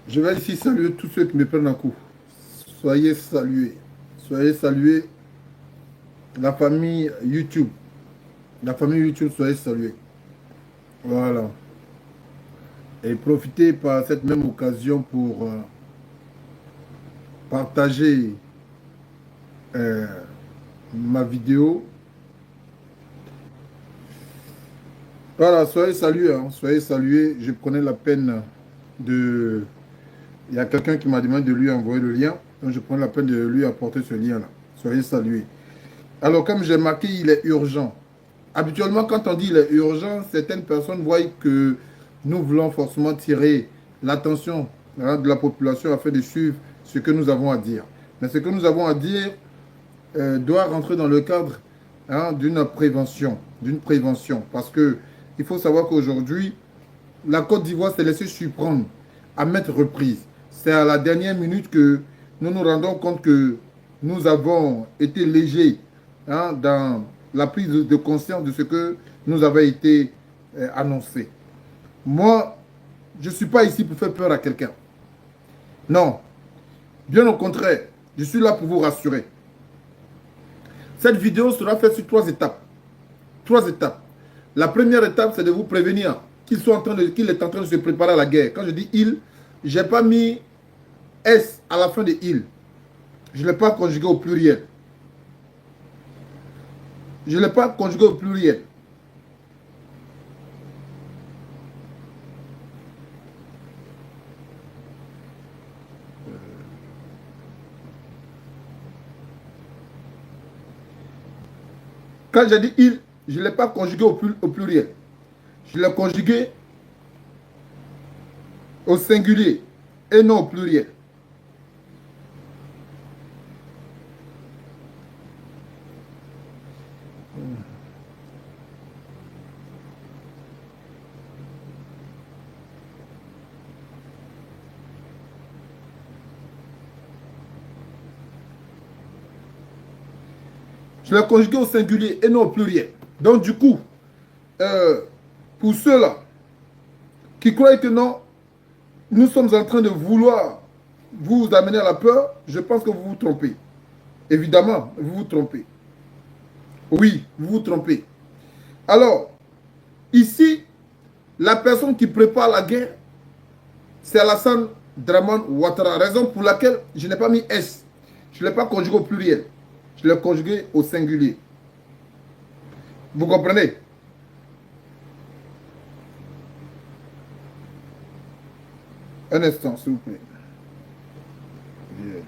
Je vais ici saluer tous ceux qui me prennent en coup. Soyez salués. Soyez salués. La famille YouTube. La famille YouTube, soyez salués. Voilà. Et profitez par cette même occasion pour partager euh, ma vidéo. Voilà, soyez salués. Hein, soyez salués. Je prenais la peine de... Il y a quelqu'un qui m'a demandé de lui envoyer le lien. Donc je prends la peine de lui apporter ce lien-là. Soyez salués. Alors, comme j'ai marqué, il est urgent. Habituellement, quand on dit il est urgent, certaines personnes voient que nous voulons forcément tirer l'attention de la population afin de suivre ce que nous avons à dire. Mais ce que nous avons à dire doit rentrer dans le cadre d'une prévention. D'une prévention. Parce que il faut savoir qu'aujourd'hui, la Côte d'Ivoire s'est laissée surprendre à maintes reprises. C'est à la dernière minute que nous nous rendons compte que nous avons été légers dans la prise de conscience de ce que nous avait été annoncé. Moi, je ne suis pas ici pour faire peur à quelqu'un. Non, bien au contraire, je suis là pour vous rassurer. Cette vidéo sera faite sur 3 étapes. 3 étapes. La première étape, c'est de vous prévenir qu'il est en train de se préparer à la guerre. Quand je dis il, je n'ai pas mis S à la fin de il. Je ne l'ai pas conjugué au pluriel. Je ne l'ai pas conjugué au pluriel. Quand j'ai dit il, je ne l'ai pas conjugué au pluriel. Je l'ai conjugué au singulier et non au pluriel. Je l'ai conjugué au singulier et non au pluriel. Donc du coup, pour ceux-là qui croient que non, nous sommes en train de vouloir vous amener à la peur, je pense que vous vous trompez. Évidemment, vous vous trompez. Oui, vous vous trompez. Alors, ici, la personne qui prépare la guerre, c'est Alassane Draman Ouattara. Raison pour laquelle je n'ai pas mis S. Je ne l'ai pas conjugué au pluriel. Je l'ai conjugué au singulier. Vous comprenez? Un instant, s'il vous plaît. Bien.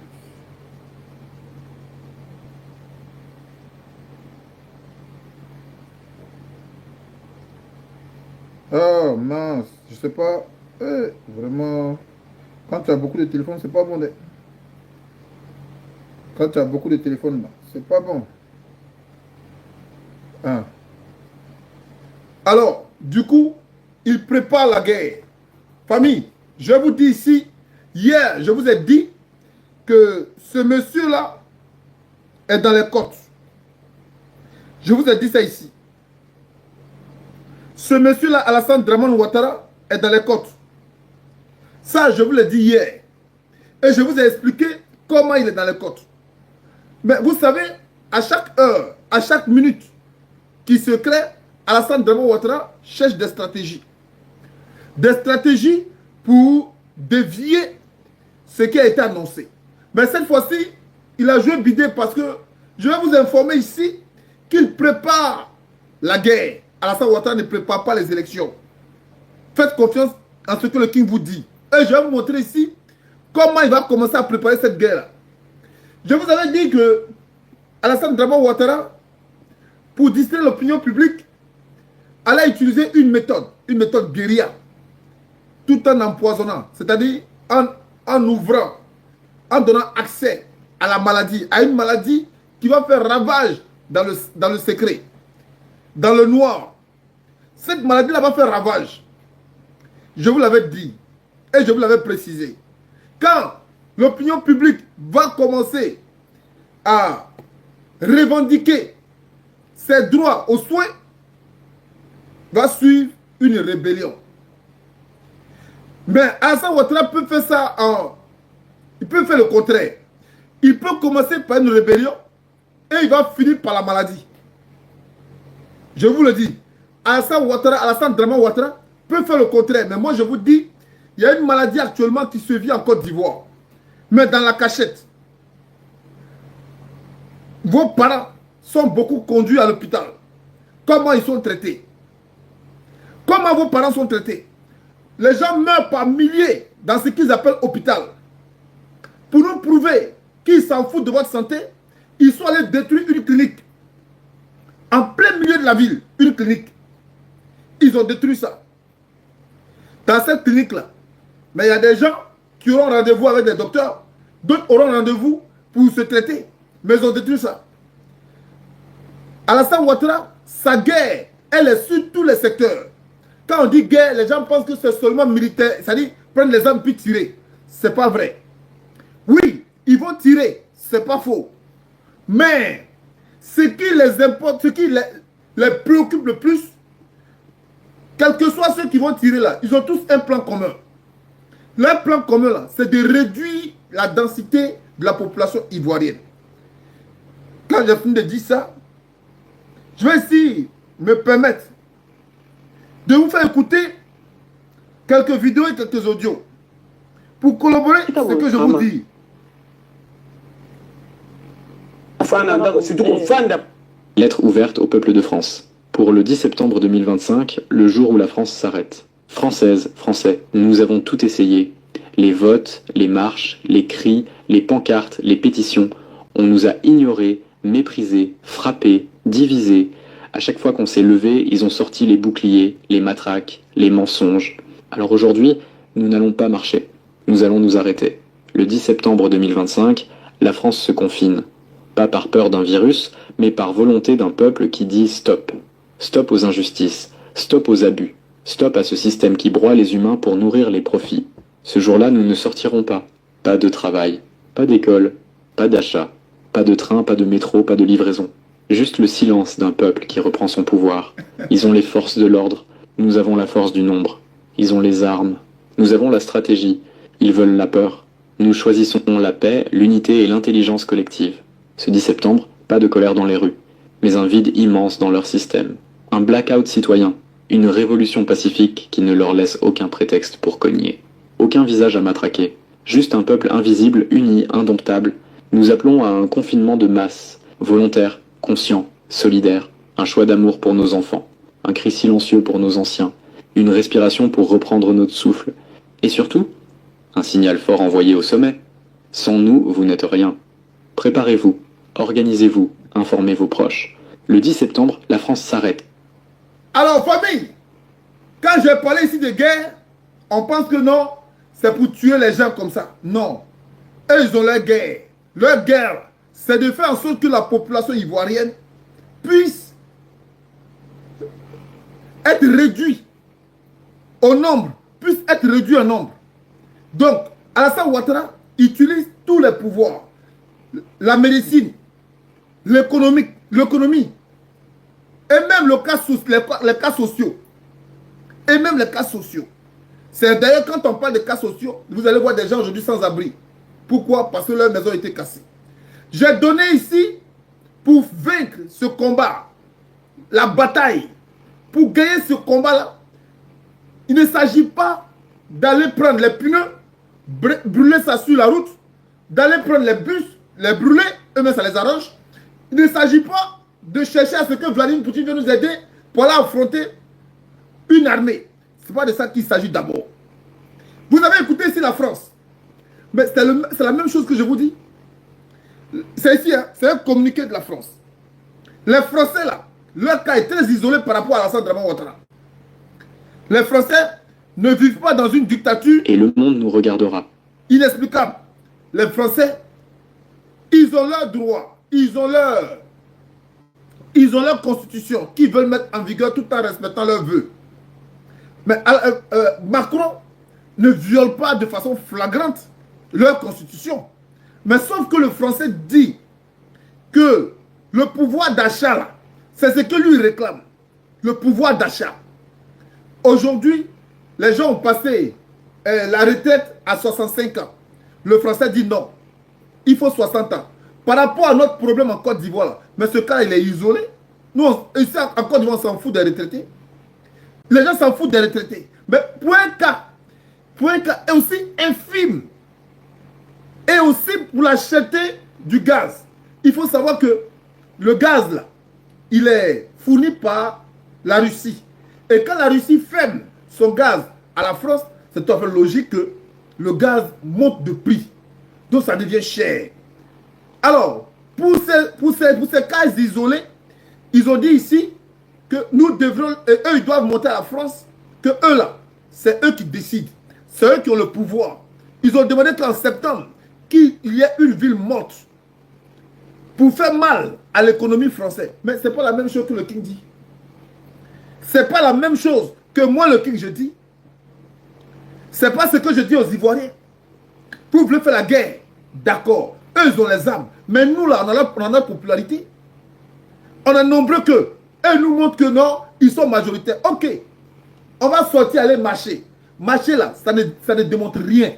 Oh mince, je sais pas. Vraiment, quand tu as beaucoup de téléphones, c'est pas bon. Quand tu as beaucoup de téléphones, c'est pas bon. Hein. Alors, du coup, il prépare la guerre. Famille, je vous dis ici, hier, je vous ai dit que ce monsieur-là est dans les côtes. Je vous ai dit ça ici. Ce monsieur-là, Alassane Draman Ouattara, est dans les côtes. Ça, je vous l'ai dit hier. Et je vous ai expliqué comment il est dans les côtes. Mais vous savez, à chaque heure, à chaque minute qui se crée, Alassane Draman Ouattara cherche des stratégies. Des stratégies pour dévier ce qui a été annoncé. Mais cette fois-ci, il a joué bidé parce que je vais vous informer ici qu'il prépare la guerre. Alassane Ouattara ne prépare pas les élections. Faites confiance en ce que le King vous dit. Et je vais vous montrer ici comment il va commencer à préparer cette guerre-là. Je vous avais dit que Alassane Draman Ouattara, pour distraire l'opinion publique, allait utiliser une méthode guérilla, tout en empoisonnant, c'est-à-dire en ouvrant, en donnant accès à la maladie, à une maladie qui va faire ravage dans le secret, dans le noir. Cette maladie-là va faire ravage. Je vous l'avais dit et je vous l'avais précisé. Quand l'opinion publique va commencer à revendiquer ses droits aux soins, va suivre une rébellion. Mais Alassane Ouattara peut faire ça en... Il peut faire le contraire. Il peut commencer par une rébellion et il va finir par la maladie. Je vous le dis. Alassane Ouattara, Alassane Draman Ouattara peut faire le contraire. Mais moi, je vous dis, il y a une maladie actuellement qui se vit en Côte d'Ivoire. Mais dans la cachette. Vos parents sont beaucoup conduits à l'hôpital. Comment ils sont traités? Comment vos parents sont traités? Les gens meurent par milliers dans ce qu'ils appellent hôpital. Pour nous prouver qu'ils s'en foutent de votre santé, ils sont allés détruire une clinique. En plein milieu de la ville, une clinique. Ils ont détruit ça. Dans cette clinique-là. Mais il y a des gens qui auront rendez-vous avec des docteurs. D'autres auront rendez-vous pour se traiter. Mais ils ont détruit ça. Alassane Ouattara, sa guerre, elle est sur tous les secteurs. Quand on dit guerre, les gens pensent que c'est seulement militaire. C'est-à-dire prendre les armes puis tirer. C'est pas vrai. Oui, ils vont tirer. C'est pas faux. Mais ce qui les importe, ce qui les préoccupe le plus, quels que soient ceux qui vont tirer là, ils ont tous un plan commun. Leur plan commun là, c'est de réduire la densité de la population ivoirienne. Quand j'ai fini de dire ça, je vais ici me permettre de vous faire écouter quelques vidéos et quelques audios pour collaborer ce que je vous dis. Lettre ouverte au peuple de France. Pour le 10 septembre 2025, le jour où la France s'arrête. Françaises, Français, nous avons tout essayé. Les votes, les marches, les cris, les pancartes, les pétitions. On nous a ignorés, méprisés, frappés, divisés. À chaque fois qu'on s'est levé, ils ont sorti les boucliers, les matraques, les mensonges. Alors aujourd'hui, nous n'allons pas marcher. Nous allons nous arrêter. Le 10 septembre 2025, la France se confine. Pas par peur d'un virus, mais par volonté d'un peuple qui dit stop. Stop aux injustices, stop aux abus, stop à ce système qui broie les humains pour nourrir les profits. Ce jour-là, nous ne sortirons pas. Pas de travail, pas d'école, pas d'achat, pas de train, pas de métro, pas de livraison. Juste le silence d'un peuple qui reprend son pouvoir. Ils ont les forces de l'ordre, nous avons la force du nombre. Ils ont les armes, nous avons la stratégie. Ils veulent la peur. Nous choisissons la paix, l'unité et l'intelligence collective. Ce 10 septembre, pas de colère dans les rues, mais un vide immense dans leur système. Un blackout citoyen, une révolution pacifique qui ne leur laisse aucun prétexte pour cogner. Aucun visage à matraquer, juste un peuple invisible, uni, indomptable. Nous appelons à un confinement de masse, volontaire, conscient, solidaire, un choix d'amour pour nos enfants, un cri silencieux pour nos anciens, une respiration pour reprendre notre souffle, et surtout, un signal fort envoyé au sommet. Sans nous, vous n'êtes rien. Préparez-vous, organisez-vous, informez vos proches. Le 10 septembre, la France s'arrête. Alors, famille, quand j'ai parlé ici de guerre, on pense que non, c'est pour tuer les gens comme ça. Non. Eux, ils ont leur guerre. Leur guerre, c'est de faire en sorte que la population ivoirienne puisse être réduite au nombre, puisse être réduite en nombre. Donc, Alassane Ouattara utilise tous les pouvoirs. La médecine, l'économie, et même les cas sociaux. Et même les cas sociaux. C'est d'ailleurs quand on parle de cas sociaux, vous allez voir des gens aujourd'hui sans abri. Pourquoi? Parce que leur maison a été cassée. J'ai donné ici, pour vaincre ce combat, la bataille, pour gagner ce combat-là, il ne s'agit pas d'aller prendre les pneus, brûler ça sur la route, d'aller prendre les bus, les brûler, eux-mêmes ça les arrange. Il ne s'agit pas de chercher à ce que Vladimir Poutine vienne nous aider pour aller affronter une armée. Ce n'est pas de ça qu'il s'agit d'abord. Vous avez écouté ici la France. Mais c'est la même chose que je vous dis. C'est ici, hein, c'est un communiqué de la France. Les Français là, leur cas est très isolé par rapport à Alassane Draman Ouattara. Les Français ne vivent pas dans une dictature. Et le monde nous regardera. Inexplicable. Les Français, ils ont leurs droits, ils ont leur constitution qu'ils veulent mettre en vigueur tout en respectant leurs vœux. Mais Macron ne viole pas de façon flagrante leur constitution. Mais sauf que le Français dit que le pouvoir d'achat, c'est ce que lui réclame. Le pouvoir d'achat. Aujourd'hui, les gens ont passé la retraite à 65 ans. Le Français dit non. Il faut 60 ans. Par rapport à notre problème en Côte d'Ivoire, mais ce cas, il est isolé. Nous, ici, en Côte d'Ivoire, on s'en fout des retraités. Les gens s'en foutent des retraités. Mais pour un cas est aussi infime. Et aussi pour la cherté du gaz. Il faut savoir que le gaz, là, il est fourni par la Russie. Et quand la Russie ferme son gaz à la France, c'est tout à fait logique que le gaz monte de prix. Donc ça devient cher. Alors, pour ces cas isolés, ils ont dit ici que nous devrons, et eux ils doivent monter à la France, que eux là, c'est eux qui décident. C'est eux qui ont le pouvoir. Ils ont demandé qu'en septembre, qu'il y ait une ville morte pour faire mal à l'économie française. Mais ce n'est pas la même chose que le King dit. Ce n'est pas la même chose que moi, le King, je dis. Ce n'est pas ce que je dis aux Ivoiriens. Vous voulez faire la guerre, d'accord. Eux, ils ont les armes. Mais nous, là, on a la popularité. On est nombreux que. Eux nous montrent que non, ils sont majoritaires. Ok. On va sortir, aller marcher. Marcher là, ça ne démontre rien.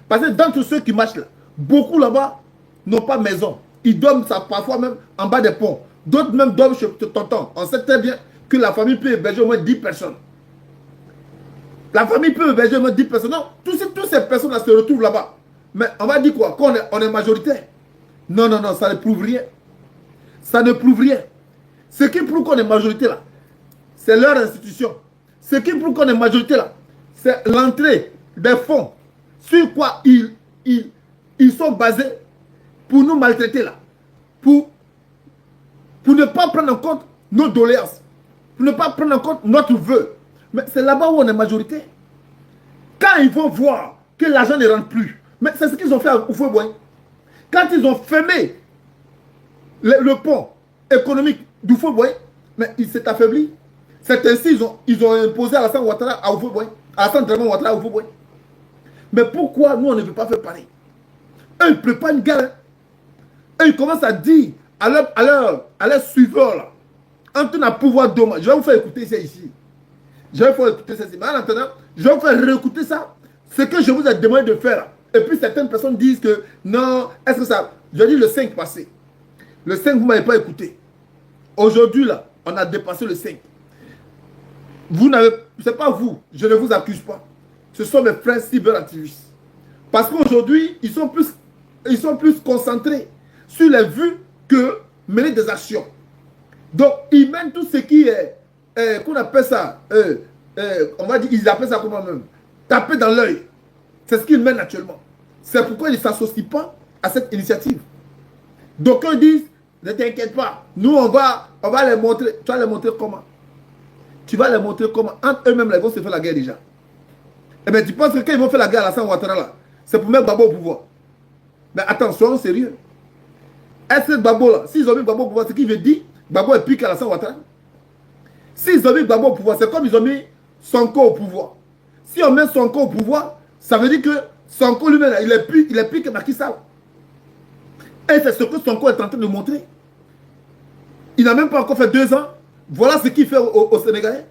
Parce que d'entre ceux qui marchent là, beaucoup là-bas n'ont pas maison. Ils dorment ça, parfois même en bas des ponts. D'autres même dorment chez tonton. On sait très bien que la famille peut héberger au moins 10 personnes. La famille peut héberger au moins 10 personnes. Non, toutes ces personnes-là se retrouvent là-bas. Mais on va dire quoi? Qu'on est majoritaire. Non, non, non, ça ne prouve rien. Ça ne prouve rien. Ce qui prouve qu'on est majoritaire là, c'est leur institution. Ce qui prouve qu'on est majoritaire là, c'est l'entrée des fonds. Sur quoi ils sont basés pour nous maltraiter là. Pour ne pas prendre en compte nos doléances. Pour ne pas prendre en compte notre vœu. Mais c'est là-bas où on est majoritaire. Quand ils vont voir que l'argent ne rentre plus, mais c'est ce qu'ils ont fait à Houphouët-Boigny. Quand ils ont fermé le pont économique d'Houphouët-Boigny, mais il s'est affaibli. C'est ainsi ils ont imposé Alassane Ouattara à Houphouët-Boigny. Alassane Dramane Ouattara à Houphouët-Boigny. Mais pourquoi nous on ne veut pas faire pareil? Eux ils préparent une guerre. Eux ils commencent à dire à leurs suiveurs là, en tenant pouvoir d'homme, je vais vous faire écouter ça ici. Je vais vous faire écouter ça ici. Mais en attendant, je vais vous faire réécouter ça. Ce que je vous ai demandé de faire. Et puis certaines personnes disent que non, est-ce que ça... Je dis le 5 passé. Le 5, vous ne m'avez pas écouté. Aujourd'hui, là, on a dépassé le 5. Vous n'avez... Ce n'est pas vous, je ne vous accuse pas. Ce sont mes frères cyberactivistes. Parce qu'aujourd'hui, ils sont plus concentrés sur les vues que mener des actions. Donc, ils mènent tout ce qui est... qu'on appelle ça... on va dire, ils appellent ça comment même? Taper dans l'œil. C'est ce qu'ils mènent actuellement. C'est pourquoi ils ne s'associent pas à cette initiative. Donc, ils disent, ne t'inquiète pas, nous, on va les montrer. Tu vas les montrer comment? Tu vas les montrer comment? Entre eux-mêmes, ils vont se faire la guerre déjà. Eh bien, tu penses que quand ils vont faire la guerre à Alassane Ouattara, là, c'est pour mettre Gbagbo au pouvoir. Mais attention, sérieux. Est-ce que Gbagbo, là, s'ils ont mis Gbagbo au pouvoir, c'est qui veut dire Gbagbo est pire qu'Alassane Ouattara? S'ils ont mis Gbagbo au pouvoir, c'est comme ils ont mis Sonko au pouvoir. Si on met Sonko au pouvoir, ça veut dire que Sonko lui-même, il est pire que Macky Sall. Et c'est ce que Sonko est en train de montrer. Il n'a même pas encore fait 2 ans. Voilà ce qu'il fait aux Sénégalais.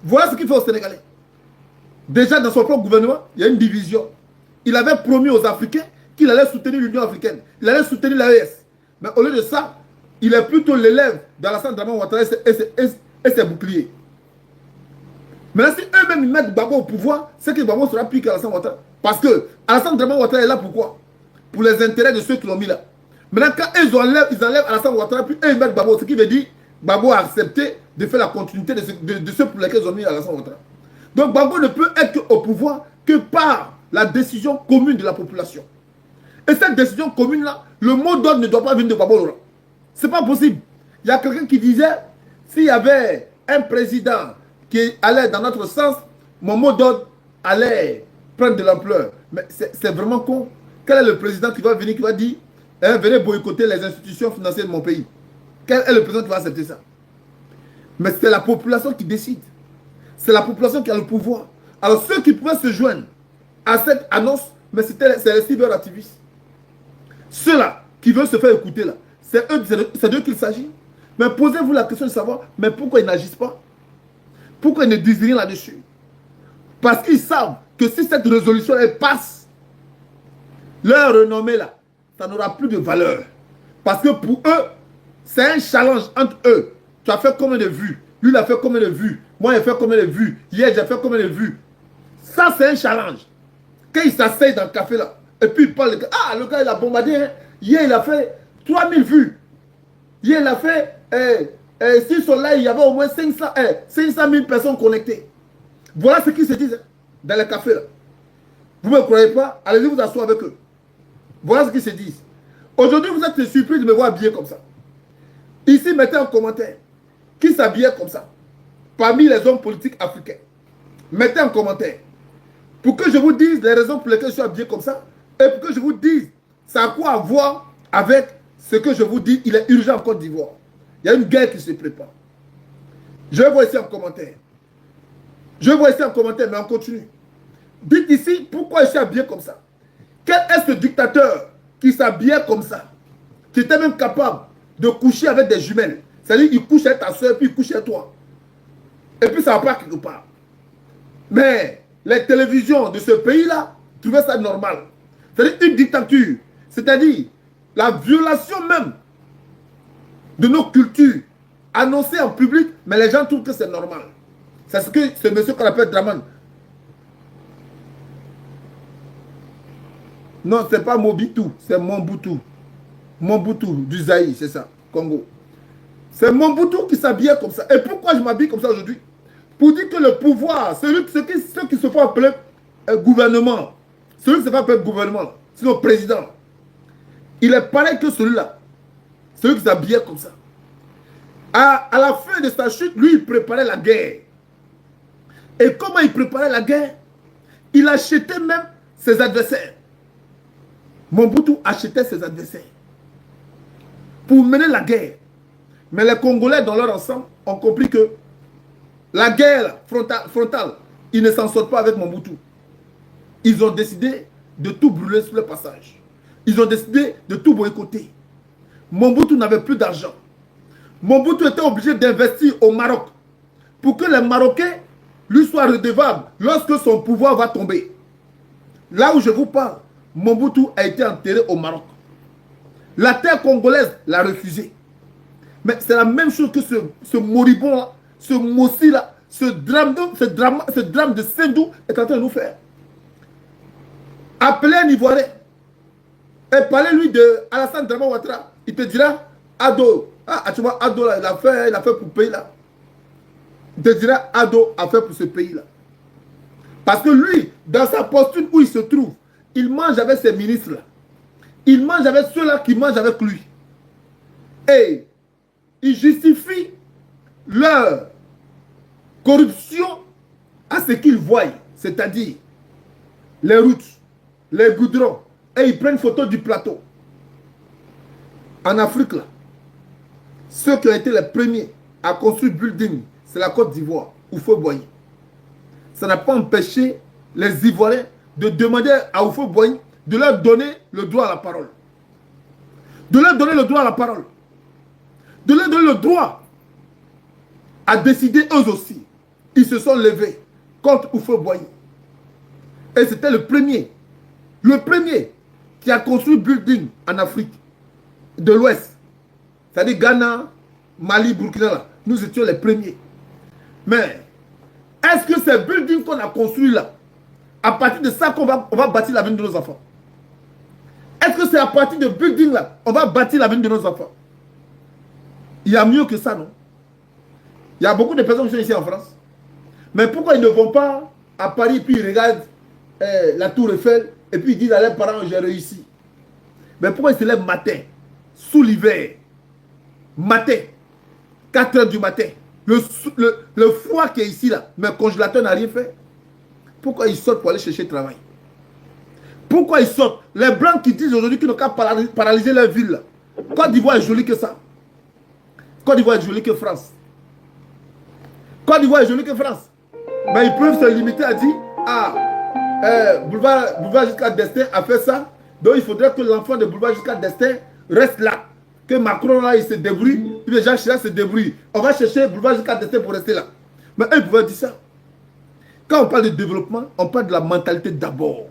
Voilà ce qu'il fait aux Sénégalais. Déjà dans son propre gouvernement, il y a une division. Il avait promis aux Africains qu'il allait soutenir l'Union africaine. Il allait soutenir l'AES. Mais au lieu de ça, il est plutôt l'élève d'Alassane Dramane Ouattara et ses boucliers. Maintenant, si eux-mêmes ils mettent Gbagbo au pouvoir, c'est que Gbagbo sera pire qu'Alassane Ouattara. Parce que Alassane Dramane Ouattara est là pourquoi? Pour les intérêts de ceux qui l'ont mis là. Maintenant, quand ils enlèvent Alassane Ouattara, puis eux ils mettent Gbagbo, ce qui veut dire Gbagbo a accepté de faire la continuité de ceux pour lesquels ils ont mis Alassane Ouattara. Donc Gbagbo ne peut être au pouvoir que par la décision commune de la population. Et cette décision commune-là, le mot d'ordre ne doit pas venir de Gbagbo. Ce n'est pas possible. Il y a quelqu'un qui disait, s'il y avait un président qui allait dans notre sens, mon mot d'ordre allait prendre de l'ampleur. Mais c'est vraiment con. Quel est le président qui va venir, qui va dire, venez boycotter les institutions financières de mon pays? Quel est le président qui va accepter ça? Mais c'est la population qui décide. C'est la population qui a le pouvoir. Alors ceux qui pouvaient se joindre à cette annonce, mais c'est les cyberactivistes. Ceux-là qui veulent se faire écouter là, c'est d'eux qu'il s'agit. Mais posez-vous la question de savoir, mais pourquoi ils n'agissent pas? Pourquoi ils ne disent rien là-dessus? Parce qu'ils savent que si cette résolution elle passe, leur renommée là, ça n'aura plus de valeur. Parce que pour eux, c'est un challenge entre eux. Tu as fait combien de vues? Lui, il a fait combien de vues? Moi, j'ai fait combien de vues? Hier, j'ai fait combien de vues? Ça, c'est un challenge. Quand il s'asseye dans le café là, et puis il parle, ah, le gars, il a bombardé. Hein. Hier, il a fait 3000 vues. Hier, il a fait, sur son live, il y avait au moins 500 000 personnes connectées. Voilà ce qu'ils se disent hein, dans le café là. Vous ne me croyez pas? Allez-y vous asseoir avec eux. Voilà ce qu'ils se disent. Aujourd'hui, vous êtes surpris de me voir habillé comme ça. Ici, mettez en commentaire qui s'habillait comme ça parmi les hommes politiques africains. Mettez en commentaire pour que je vous dise les raisons pour lesquelles je suis habillé comme ça et pour que je vous dise ça a quoi à voir avec ce que je vous dis. Il est urgent en Côte d'Ivoire. Il y a une guerre qui se prépare. Je vais voir ici en commentaire. Je vais voir ici en commentaire, mais on continue. Dites ici pourquoi je suis habillé comme ça. Quel est ce dictateur qui s'habillait comme ça, qui était même capable de coucher avec des jumelles? C'est-à-dire qu'il couche avec ta soeur, puis il couche avec toi. Et puis ça va pas quelque part. Mais les télévisions de ce pays-là trouvaient ça normal. C'est-à-dire une dictature. C'est-à-dire la violation même de nos cultures annoncée en public, mais les gens trouvent que c'est normal. C'est ce que ce monsieur qu'on appelle Draman. Non, c'est pas Mobutu, c'est Mobutu. Mobutu du Zaïre, c'est ça, Congo. C'est Mobutu qui s'habillait comme ça. Et pourquoi je m'habille comme ça aujourd'hui? Pour dire que le pouvoir, ceux qui se font appeler gouvernement, celui qui se fait appeler gouvernement, c'est le président. Il est pareil que celui-là. Celui qui s'habillait comme ça. À la fin de sa chute, lui, il préparait la guerre. Et comment il préparait la guerre? Il achetait même ses adversaires. Mobutu achetait ses adversaires pour mener la guerre. Mais les Congolais, dans leur ensemble, ont compris que la guerre frontale, ils ne s'en sortent pas avec Mobutu. Ils ont décidé de tout brûler sur le passage. Ils ont décidé de tout boycotter. Mobutu n'avait plus d'argent. Mobutu était obligé d'investir au Maroc pour que les Marocains lui soient redevables lorsque son pouvoir va tomber. Là où je vous parle, Mobutu a été enterré au Maroc. La terre congolaise l'a refusé. Mais c'est la même chose que ce moribond-là, ce Mossi-là, ce drame de Sendou est en train de nous faire. Appelez un Ivoirien et parlez-lui de Alassane Draman Ouattara. Il te dira, Ado, tu vois, Ado, là, il a fait pour ce pays-là. Il te dira, Ado a fait pour ce pays-là. Parce que lui, dans sa posture où il se trouve, il mange avec ses ministres-là. Il mange avec ceux-là qui mangent avec lui. Et il justifie leur corruption à ce qu'ils voient. C'est-à-dire les routes, les goudrons. Et ils prennent photo du plateau. En Afrique, là, ceux qui ont été les premiers à construire building, c'est la Côte d'Ivoire, Houphouët-Boigny. Ça n'a pas empêché les Ivoiriens de demander à Houphouët-Boigny de leur donner le droit à la parole. De leur donner le droit à la parole. De leur donner le droit à décider eux aussi. Ils se sont levés contre Houphouët-Boigny. Et c'était le premier qui a construit building en Afrique de l'Ouest. C'est-à-dire Ghana, Mali, Burkina, là. Nous étions les premiers. Mais est-ce que ces buildings qu'on a construits là, à partir de ça qu'on va bâtir l'avenir de nos enfants? Est-ce que c'est à partir de buildings là, on va bâtir l'avenir de nos enfants? Il y a mieux que ça, non? Il y a beaucoup de personnes qui sont ici en France. Mais pourquoi ils ne vont pas à Paris puis ils regardent la tour Eiffel et puis ils disent à leurs parents j'ai réussi? Mais pourquoi ils se lèvent matin, sous l'hiver, matin, 4 h du matin, le froid qui est ici là, mais le congélateur n'a rien fait? Pourquoi ils sortent pour aller chercher travail? Pourquoi ils sortent? Les Blancs qui disent aujourd'hui qu'ils n'ont qu'à paralyser leur ville là. Côte d'Ivoire est jolie que ça. Côte d'Ivoire est jolie que France. Côte d'Ivoire est jolie que France. Mais ils peuvent se limiter à dire, Boulevard jusqu'à Destin a fait ça. Donc il faudrait que l'enfant de Boulevard jusqu'à Destin reste là. Que Macron là il se débrouille. Puis les gens Chirac se débrouillent. On va chercher Boulevard jusqu'à Destin pour rester là. Mais eux pouvaient dire ça. Quand on parle de développement, on parle de la mentalité d'abord.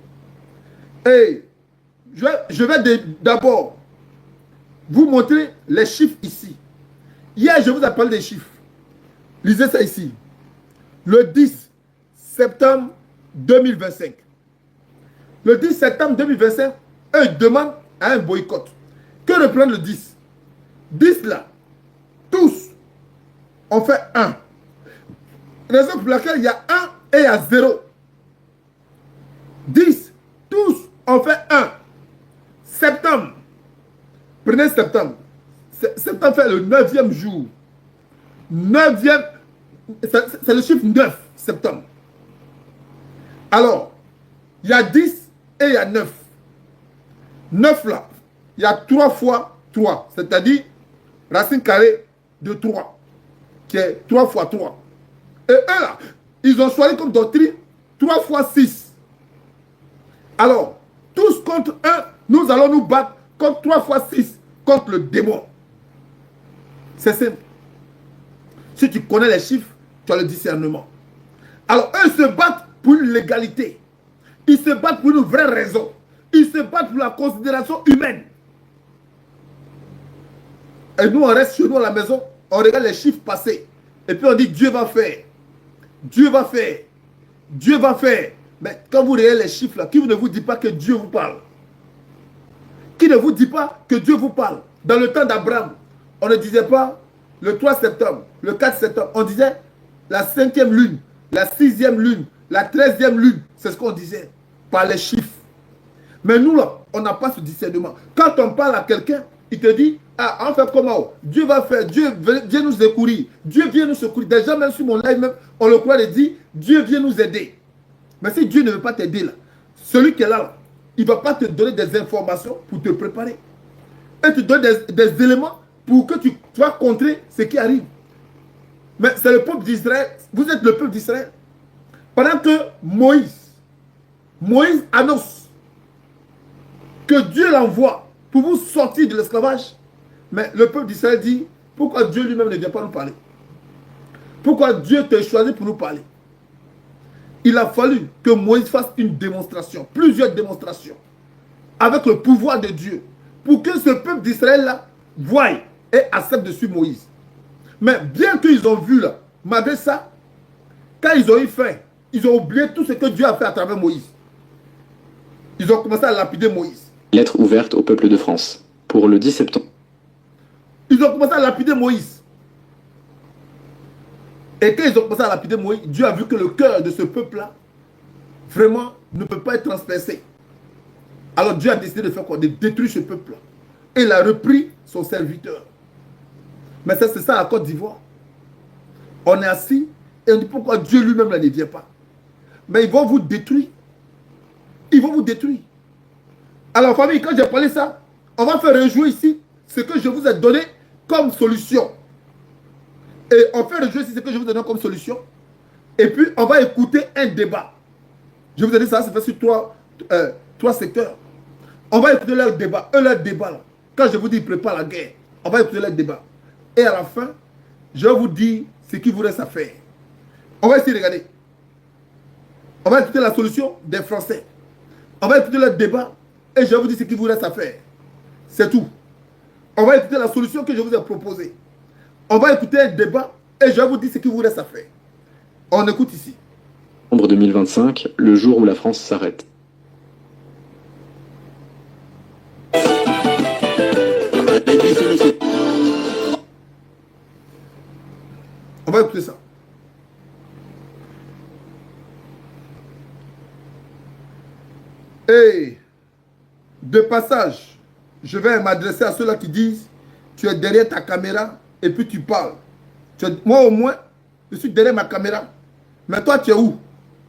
Et je vais d'abord vous montrer les chiffres ici. Hier, je vous ai parlé des chiffres. Lisez ça ici. Le 10 septembre 2025. Le 10 septembre 2025, eux demandent à un boycott. Que reprendre le 10? 10 là, tous, on fait 1. Raison pour laquelle il y a 1 et il y a 0. 10, tous, on fait 1. Septembre. Prenez septembre. Septembre fait le 9e jour. 9e, c'est le chiffre 9, septembre. Alors, il y a 10 et il y a 9. 9 là, il y a 3 fois 3, c'est-à-dire racine carrée de 3, qui est 3 fois 3. Et eux là, ils ont choisi comme doctrine 3 fois 6. Alors, tous contre 1, nous allons nous battre contre 3 fois 6 contre le démon. C'est simple. Si tu connais les chiffres, tu as le discernement. Alors, eux se battent pour une légalité. Ils se battent pour une vraie raison. Ils se battent pour la considération humaine. Et nous, on reste chez nous à la maison, on regarde les chiffres passer. Et puis on dit Dieu va faire. Dieu va faire. Dieu va faire. Mais quand vous regardez les chiffres là, qui ne vous dit pas que Dieu vous parle? Qui ne vous dit pas que Dieu vous parle? Dans le temps d'Abraham, on ne disait pas le 3 septembre, le 4 septembre. On disait la 5e lune, la 6e lune, la 13e lune. C'est ce qu'on disait par les chiffres. Mais nous là, on n'a pas ce discernement. Quand on parle à quelqu'un, il te dit, ah, on fait comment? Dieu va faire, Dieu vient nous secourir. Dieu vient nous secourir. Déjà, même sur mon live, même, on le croit et dit, Dieu vient nous aider. Mais si Dieu ne veut pas t'aider là, celui qui est là, il ne va pas te donner des informations pour te préparer. Et te donne des éléments pour que tu vas contrer ce qui arrive. Mais c'est le peuple d'Israël. Vous êtes le peuple d'Israël. Pendant que Moïse annonce que Dieu l'envoie pour vous sortir de l'esclavage. Mais le peuple d'Israël dit, pourquoi Dieu lui-même ne vient pas nous parler? Pourquoi Dieu t'a choisi pour nous parler? Il a fallu que Moïse fasse une démonstration, plusieurs démonstrations, avec le pouvoir de Dieu, pour que ce peuple d'Israël-là voie et accepte de suivre Moïse. Mais bien qu'ils ont vu là, malgré ça, quand ils ont eu faim, ils ont oublié tout ce que Dieu a fait à travers Moïse. Ils ont commencé à lapider Moïse. Lettre ouverte au peuple de France. Pour le 10 septembre. Ils ont commencé à lapider Moïse. Et quand ils ont commencé à lapider Moïse, Dieu a vu que le cœur de ce peuple-là, vraiment, ne peut pas être transpercé. Alors Dieu a décidé de faire quoi? De détruire ce peuple-là. Et il a repris son serviteur. Mais ça, c'est ça la Côte d'Ivoire. On est assis et on dit pourquoi Dieu lui-même ne vient pas. Mais ils vont vous détruire. Ils vont vous détruire. Alors famille, quand j'ai parlé ça, on va faire rejouer ici ce que je vous ai donné comme solution. Et on fait rejouer ici ce que je vous ai donné comme solution. Et puis on va écouter un débat. Je vous ai dit ça, c'est fait sur trois secteurs. On va écouter leur débat. Eux, leur débat là. Quand je vous dis prépare la guerre, on va écouter leur débat. Et à la fin, je vais vous dire ce qu'il vous reste à faire. On va essayer de regarder. On va écouter la solution des Français. On va écouter leur débat et je vais vous dire ce qu'il vous reste à faire. C'est tout. On va écouter la solution que je vous ai proposée. On va écouter un débat et je vais vous dire ce qu'il vous reste à faire. On écoute ici. Septembre 2025, le jour où la France s'arrête. On va écouter ça. Et de passage, je vais m'adresser à ceux-là qui disent tu es derrière ta caméra et puis tu parles. Moi au moins, je suis derrière ma caméra. Mais toi, tu es où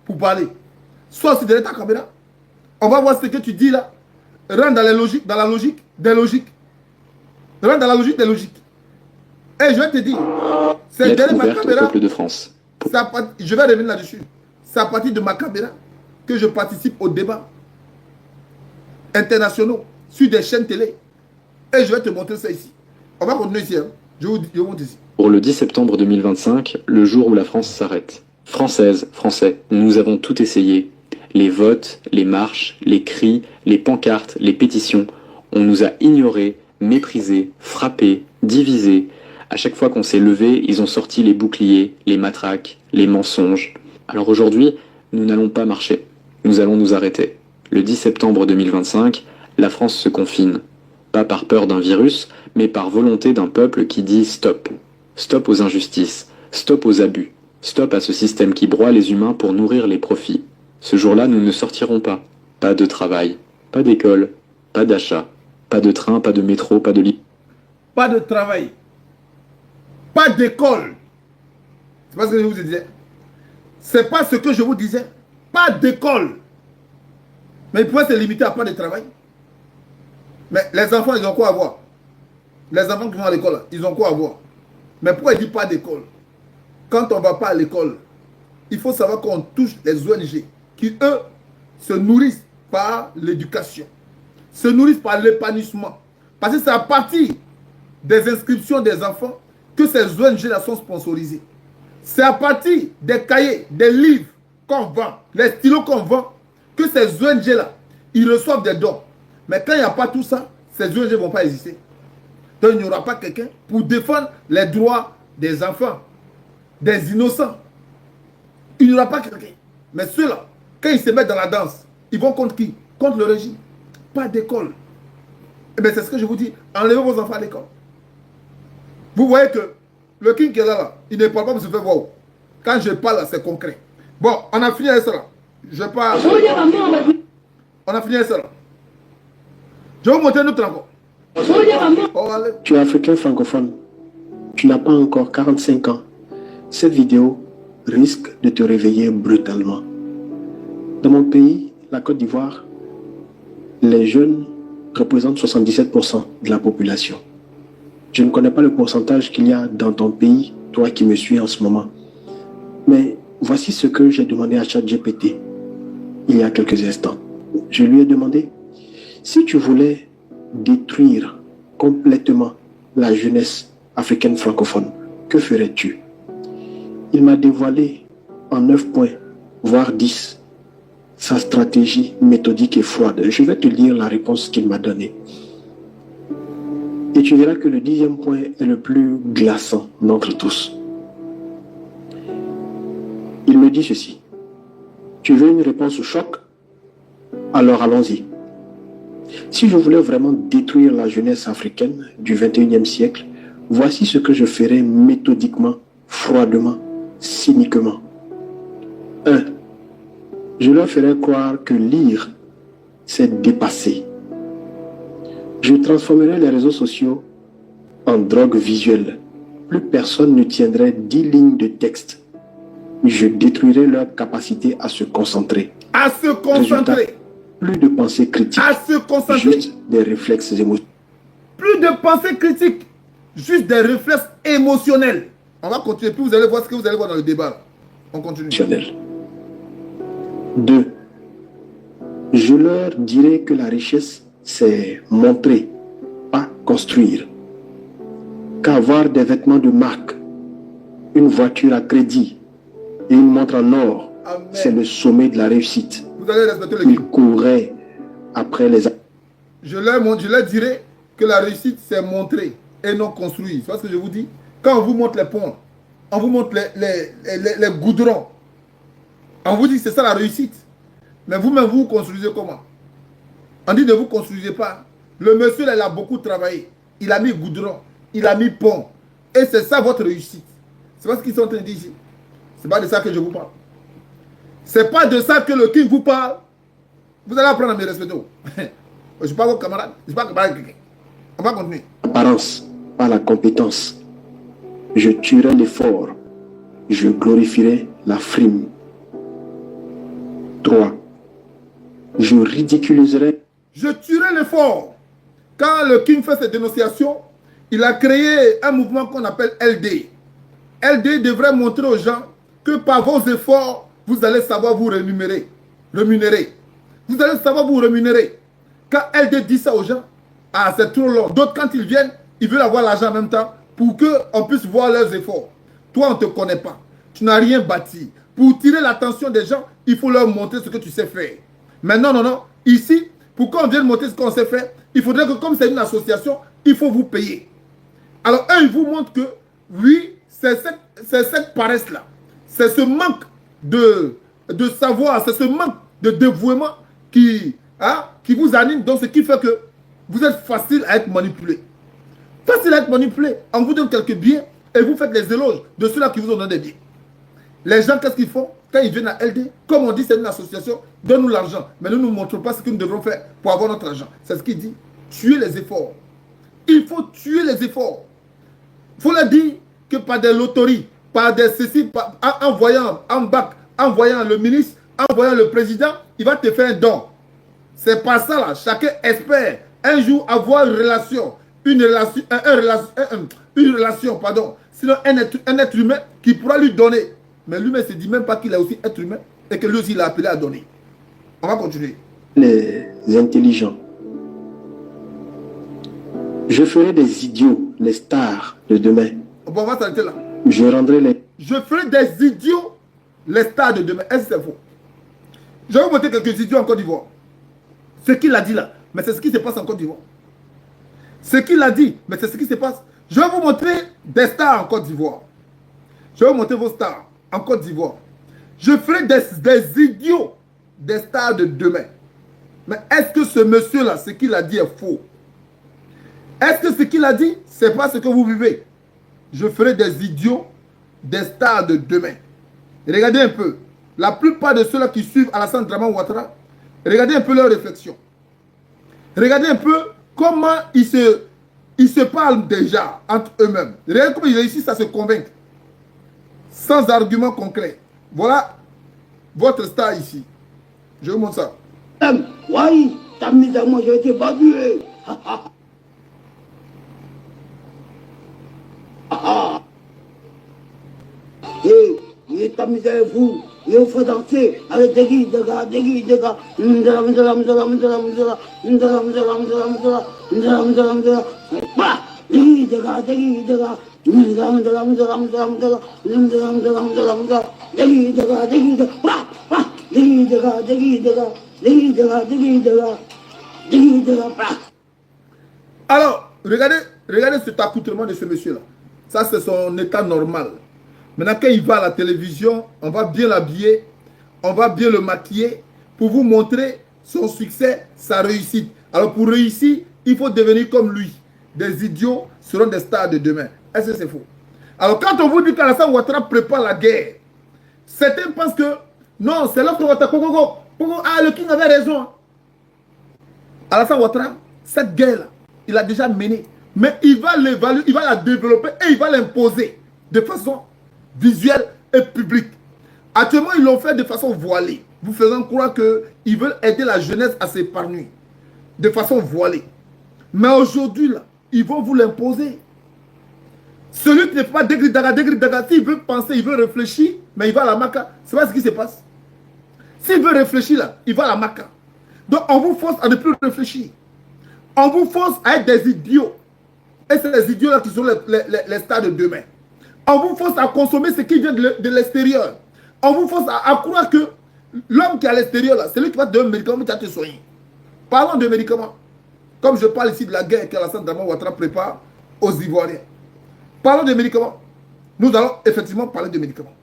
pour parler? Sois aussi derrière ta caméra. On va voir ce que tu dis là. Rentre dans la logique des logiques. Rentre dans la logique des logiques. Et je vais te dire, c'est Lettre derrière ma ouverte au caméra. peuple de France. Je vais revenir là-dessus. C'est à partir de ma caméra que je participe au débat internationaux sur des chaînes télé. Et je vais te montrer ça ici. On va continuer ici. Hein. Je vous montre ici. Pour le 10 septembre 2025, le jour où la France s'arrête. Françaises, Français, nous avons tout essayé. Les votes, les marches, les cris, les pancartes, les pétitions. On nous a ignorés, méprisés, frappés, divisés. À chaque fois qu'on s'est levé, ils ont sorti les boucliers, les matraques, les mensonges. Alors aujourd'hui, nous n'allons pas marcher. Nous allons nous arrêter. Le 10 septembre 2025, la France se confine. Pas par peur d'un virus, mais par volonté d'un peuple qui dit stop. Stop aux injustices, stop aux abus, stop à ce système qui broie les humains pour nourrir les profits. Ce jour-là, nous ne sortirons pas. Pas de travail, pas d'école, pas d'achat, pas de train, pas de métro, pas de lit. Pas de travail, pas d'école. C'est pas ce que je vous disais. C'est pas ce que je vous disais. Pas d'école. Mais il pourrait se limiter à pas de travail. Mais les enfants, ils ont quoi à voir? Les enfants qui vont à l'école, ils ont quoi à voir? Mais pourquoi il dit pas d'école? Quand on ne va pas à l'école, il faut savoir qu'on touche les ONG qui, eux, se nourrissent par l'éducation, se nourrissent par l'épanouissement. Parce que c'est à partir des inscriptions des enfants que ces ONG-là sont sponsorisées. C'est à partir des cahiers, des livres qu'on vend, les stylos qu'on vend, que ces ONG-là, ils reçoivent des dons. Mais quand il n'y a pas tout ça, ces ONG ne vont pas exister. Donc il n'y aura pas quelqu'un pour défendre les droits des enfants, des innocents. Il n'y aura pas quelqu'un. Mais ceux-là, quand ils se mettent dans la danse, ils vont contre qui? Contre le régime. Pas d'école. Et bien c'est ce que je vous dis. Enlevez vos enfants à l'école. Vous voyez que le king qui est là, il ne parle pas pour se faire voir. Quand je parle, c'est concret. Bon, on a fini avec ça là. Je parle. On a fini avec ça là. Je vais vous montrer notre encore. Oh, tu es africain francophone. Tu n'as pas encore 45 ans. Cette vidéo risque de te réveiller brutalement. Dans mon pays, la Côte d'Ivoire, les jeunes représentent 77% de la population. Je ne connais pas le pourcentage qu'il y a dans ton pays, toi qui me suis en ce moment. Mais voici ce que j'ai demandé à ChatGPT il y a quelques instants. Je lui ai demandé, si tu voulais détruire complètement la jeunesse africaine francophone, que ferais-tu? Il m'a dévoilé en 9 points, voire 10, sa stratégie méthodique et froide. Je vais te lire la réponse qu'il m'a donnée. Et tu verras que le 10e point est le plus glaçant d'entre tous. Il me dit ceci. Tu veux une réponse au choc? Alors allons-y. Si je voulais vraiment détruire la jeunesse africaine du 21e siècle, voici ce que je ferais méthodiquement, froidement, cyniquement. 1. Je leur ferais croire que lire, c'est dépasser. Je transformerais les réseaux sociaux en drogue visuelle. Plus personne ne tiendrait 10 lignes de texte. Je détruirais leur capacité à se concentrer. À se concentrer. Résultat, plus de pensée critique. À se concentrer. Juste des réflexes émotionnels. Plus de pensée critique. Juste des réflexes émotionnels. On va continuer. Puis vous allez voir ce que vous allez voir dans le débat. On continue. 2. Je leur dirais que la richesse, c'est montrer, pas construire. Qu'avoir des vêtements de marque, une voiture à crédit et une montre en or, c'est le sommet de la réussite. Vous allez respecter le Ils couraient après les... Je leur dirais que la réussite, c'est montrer et non construire. C'est ce que je vous dis. Quand on vous montre les ponts, on vous montre les goudrons, on vous dit que c'est ça la réussite. Mais vous-même, vous construisez comment? On dit ne vous construisez pas. Le monsieur, là, il a beaucoup travaillé. Il a mis goudron, il a mis pont. Et c'est ça votre réussite. C'est pas ce qu'ils sont en train de dire ici. C'est pas de ça que je vous parle. C'est pas de ça que le king vous parle. Vous allez apprendre à me respecter. Je ne suis pas votre camarade. Je ne suis pas camarade de quelqu'un. On va continuer. Apparence, pas la compétence. Je tuerai l'effort. Je glorifierai la frime. 3. Je ridiculiserai. Je tuerai l'effort. Quand le king fait cette dénonciation, il a créé un mouvement qu'on appelle LD. LD devrait montrer aux gens que par vos efforts, vous allez savoir vous rémunérer. Vous allez savoir vous rémunérer. Quand LD dit ça aux gens, ah, c'est trop long. D'autres, quand ils viennent, ils veulent avoir l'argent en même temps pour qu'on puisse voir leurs efforts. Toi, on ne te connaît pas. Tu n'as rien bâti. pour tirer l'attention des gens, il faut leur montrer ce que tu sais faire. Mais non, non, non. Ici, pour qu'on vienne montrer ce qu'on sait faire, il faudrait que, comme c'est une association, il faut vous payer. Alors, eux, ils vous montrent que, oui, c'est cette paresse-là. C'est ce manque de savoir, c'est ce manque de dévouement qui vous anime. Donc, ce qui fait que vous êtes facile à être manipulé. Facile à être manipulé. On vous donne quelques biens et vous faites les éloges de ceux-là qui vous ont donné des biens. Les gens, qu'est-ce qu'ils font? Quand ils viennent à LD, comme on dit, c'est une association, donne-nous l'argent. Mais nous ne nous montrons pas ce que nous devrons faire pour avoir notre argent. C'est ce qu'il dit. Tuer les efforts. Il faut tuer les efforts. Il faut leur dire que par des loteries, par des ceci, en voyant en bac, en voyant le ministre, en voyant le président, il va te faire un don. C'est pas ça là. Chacun espère un jour avoir une relation. Une relation, pardon. Sinon, un être humain qui pourra lui donner. Mais lui-même ne se dit même pas qu'il est aussi être humain et que lui aussi il a appelé à donner. On va continuer. Les intelligents. Je ferai des idiots les stars de demain. Bon, on va s'arrêter là. Je rendrai les... Je ferai des idiots les stars de demain. Est-ce que c'est faux? Je vais vous montrer quelques idiots en Côte d'Ivoire. Ce qu'il a dit là, mais c'est ce qui se passe en Côte d'Ivoire. Ce qu'il a dit, mais c'est ce qui se passe. Je vais vous montrer des stars en Côte d'Ivoire. Je vais vous montrer vos stars en Côte d'Ivoire. Je ferai des idiots des stars de demain. Mais est-ce que ce monsieur-là, ce qu'il a dit est faux? Est-ce que ce qu'il a dit, c'est pas ce que vous vivez? Je ferai des idiots des stars de demain. Regardez un peu. La plupart de ceux-là qui suivent Alassane Dramane Ouattara, regardez un peu leurs réflexions. Regardez un peu comment ils se parlent déjà entre eux-mêmes. Regardez comment ils réussissent à se convaincre. Sans argument concret. Voilà votre star ici. Je vous montre ça. Oui, t'as mis à moi, j'ai été battu. Et t'as mis à vous. Et on fait danser avec des guides, des gars. Alors, regardez cet accoutrement de ce monsieur-là. Ça, c'est son état normal. Maintenant, quand il va à la télévision, on va bien l'habiller, on va bien le maquiller pour vous montrer son succès, sa réussite. Alors, pour réussir, il faut devenir comme lui. Des idiots seront des stars de demain. Est-ce que c'est faux? Alors, quand on vous dit qu'Alassane Ouattara prépare la guerre, certains pensent que non, c'est l'autre Ouattara. Ah, le King avait raison. Alassane Ouattara, cette guerre-là, il a déjà mené. Mais il va l'évaluer, il va la développer et il va l'imposer de façon visuelle et publique. Actuellement, ils l'ont fait de façon voilée, vous faisant croire qu'ils veulent aider la jeunesse à s'épargner de façon voilée. Mais aujourd'hui, là, ils vont vous l'imposer. Celui qui ne fait pas dégridaga, s'il veut penser, il veut réfléchir, mais il va à la Maca. C'est pas ce qui se passe. S'il veut réfléchir, là, il va à la Maca. Donc, on vous force à ne plus réfléchir. On vous force à être des idiots. Et c'est les idiots-là qui sont les stars de demain. On vous force à consommer ce qui vient de l'extérieur. On vous force à croire que l'homme qui est à l'extérieur, c'est lui qui va te donner un médicament qui va te soigner. Parlons de médicaments. Comme je parle ici de la guerre qu'Alassane Dramane Ouattara prépare aux Ivoiriens. Parlons de médicaments. Nous allons effectivement parler de médicaments.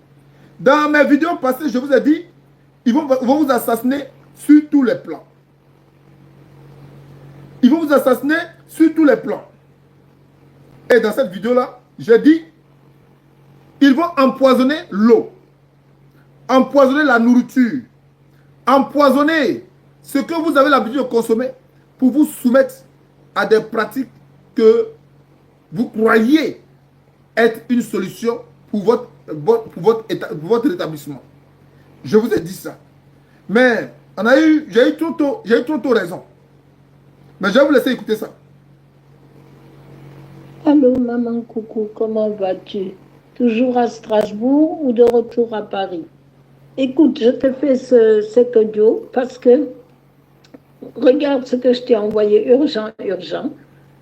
Dans mes vidéos passées, je vous ai dit, ils vont vous assassiner sur tous les plans. Ils vont vous assassiner sur tous les plans. Et dans cette vidéo-là, j'ai dit, ils vont empoisonner l'eau, empoisonner la nourriture, empoisonner ce que vous avez l'habitude de consommer pour vous soumettre à des pratiques que vous croyez être une solution pour votre établissement. Je vous ai dit ça. Mais j'ai eu trop tôt raison. Mais je vais vous laisser écouter ça. Allô, maman coucou, comment vas-tu? Toujours à Strasbourg ou de retour à Paris? Écoute, je te fais cet audio parce que regarde ce que je t'ai envoyé, urgent, urgent.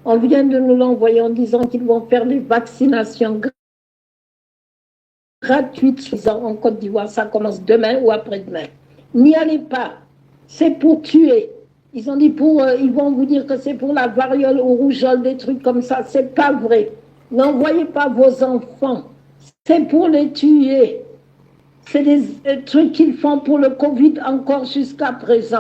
On vient de nous l'envoyer en disant qu'ils vont faire des vaccinations gratuite en Côte d'Ivoire. Ça commence demain ou après-demain. N'y allez pas. C'est pour tuer. Ils ont dit ils vont vous dire que c'est pour la variole ou rougeole, des trucs comme ça. C'est pas vrai. N'envoyez pas vos enfants. C'est pour les tuer. C'est des trucs qu'ils font pour le Covid encore jusqu'à présent.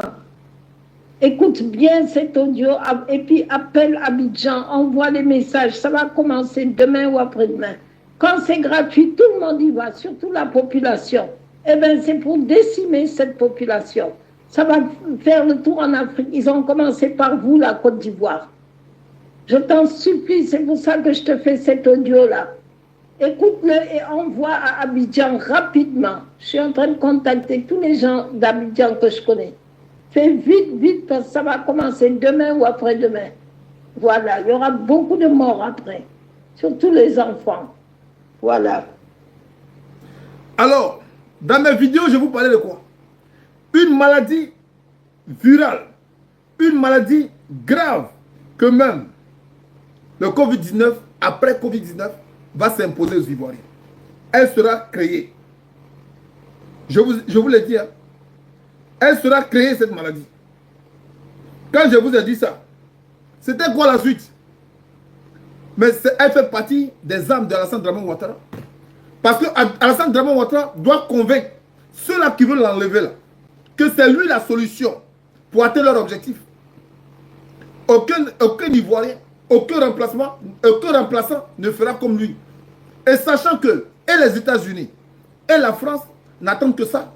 Écoute bien cet audio et puis appelle Abidjan, envoie les messages. Ça va commencer demain ou après-demain. Quand c'est gratuit, tout le monde y va, surtout la population. Eh bien, c'est pour décimer cette population. Ça va faire le tour en Afrique. Ils ont commencé par vous, la Côte d'Ivoire. Je t'en supplie, c'est pour ça que je te fais cet audio-là. Écoute-le et envoie à Abidjan rapidement. Je suis en train de contacter tous les gens d'Abidjan que je connais. Fais vite, vite, parce que ça va commencer demain ou après-demain. Voilà, il y aura beaucoup de morts après, surtout les enfants. Voilà. Alors, dans mes vidéos, je vous parlais de quoi? Une maladie virale, une maladie grave que même le Covid-19, après Covid-19, va s'imposer aux Ivoiriens. Elle sera créée. Je vous l'ai dit, hein. Elle sera créée, cette maladie. Quand je vous ai dit ça, c'était quoi la suite? Mais elle fait partie des âmes de Alassane Dramane Ouattara. Parce que Alassane Dramane Ouattara doit convaincre ceux-là qui veulent l'enlever là, que c'est lui la solution pour atteindre leur objectif. Aucun Ivoirien, aucun remplaçant ne fera comme lui. Et sachant que et les États-Unis et la France n'attendent que ça.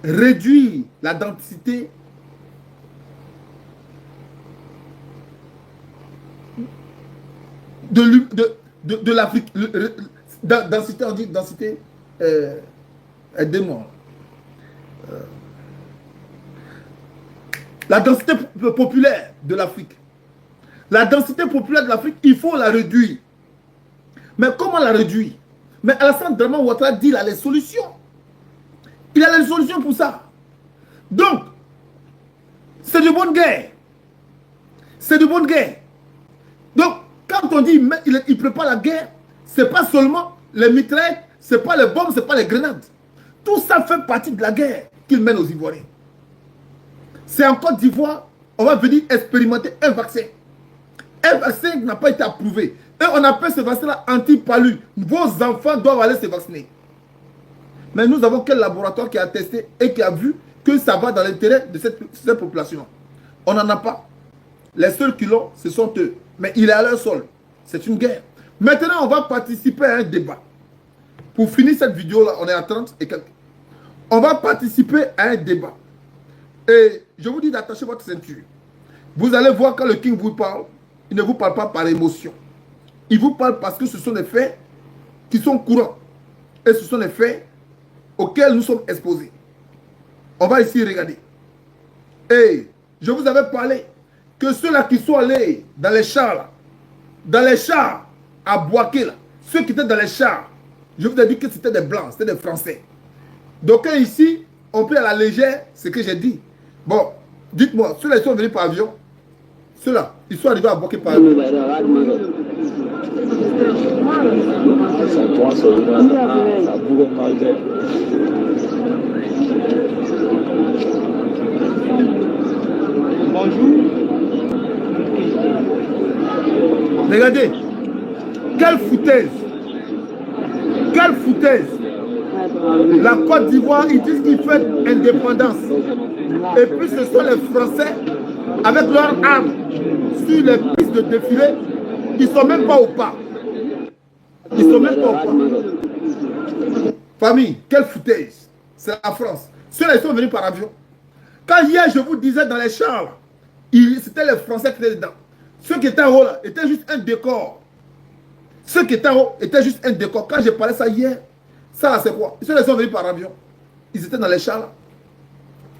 Réduire la densité de l'Afrique. Densité, on dit densité, aidez-moi. La densité populaire de l'Afrique. La densité populaire de l'Afrique, il faut la réduire. Mais comment la réduire? Mais Alassane Dramane Ouattara dit qu'il a les solutions. Il a les solutions pour ça. Donc, c'est de bonne guerre. C'est de bonne guerre. Donc, quand on dit il prépare la guerre, ce n'est pas seulement les mitraillettes, ce n'est pas les bombes, ce n'est pas les grenades. Tout ça fait partie de la guerre qu'il mène aux Ivoiriens. C'est en Côte d'Ivoire, on va venir expérimenter un vaccin. Un vaccin qui n'a pas été approuvé. Et on appelle ce vaccin-là anti-palu. Vos enfants doivent aller se vacciner. Mais nous avons quel laboratoire qui a testé et qui a vu que ça va dans l'intérêt de cette population? On n'en a pas. Les seuls qui l'ont, ce sont eux. Mais il est à leur sol. C'est une guerre. Maintenant, on va participer à un débat. Pour finir cette vidéo-là, on est à 30 et quelques. On va participer à un débat. Et je vous dis d'attacher votre ceinture. Vous allez voir quand le King vous parle, il ne vous parle pas par émotion. Il vous parle parce que ce sont des faits qui sont courants. Et ce sont des faits auxquels nous sommes exposés. On va ici regarder. Et je vous avais parlé que ceux-là qui sont allés dans les chars, là, dans les chars à Bouaké, là, ceux qui étaient dans les chars, je vous ai dit que c'était des Blancs, c'était des Français. Donc ici, on peut à la légère ce que j'ai dit. Bon, dites-moi, ceux-là, ils sont venus par avion. Ceux-là, ils sont arrivés à Bouaké par avion. Bonjour. Regardez, quelle foutaise. Quelle foutaise. La Côte d'Ivoire, ils disent qu'ils font indépendance. Et puis ce sont les Français, avec leurs armes, sur les pistes de défilé, ils ne sont même pas au pas. Ils ne sont même pas au pas. Famille, quelle foutaise. C'est la France. Ceux-là, ils sont venus par avion. Quand hier, je vous disais dans les chars, c'était les Français qui étaient dedans. Ceux qui étaient en haut, là, étaient juste un décor. Ceux qui étaient en haut étaient juste un décor. Quand j'ai parlé ça hier, ça là, c'est quoi? Ceux-là, ils sont venus par avion. Ils étaient dans les chars, là.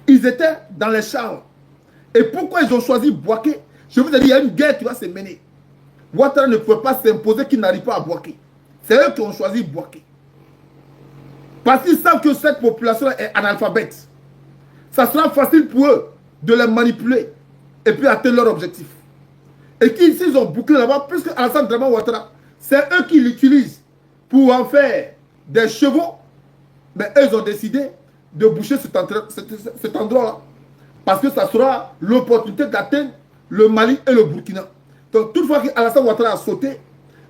Ils étaient dans les chars. Et pourquoi ils ont choisi Bouaké? Je vous ai dit, il y a une guerre qui va se mener. Ouattara ne pouvait pas s'imposer qu'il n'arrive pas à Bouaké. C'est eux qui ont choisi Bouaké. Parce qu'ils savent que cette population est analphabète. Ça sera facile pour eux de les manipuler et puis atteindre leur objectif. Et s'ils ont bouclé là-bas, puisque Alassane Dramane Ouattara, c'est eux qui l'utilisent pour en faire des chevaux, mais eux ont décidé de boucher cet endroit-là. Parce que ça sera l'opportunité d'atteindre le Mali et le Burkina. Donc, toutefois qu'Alassane Ouattara a sauté,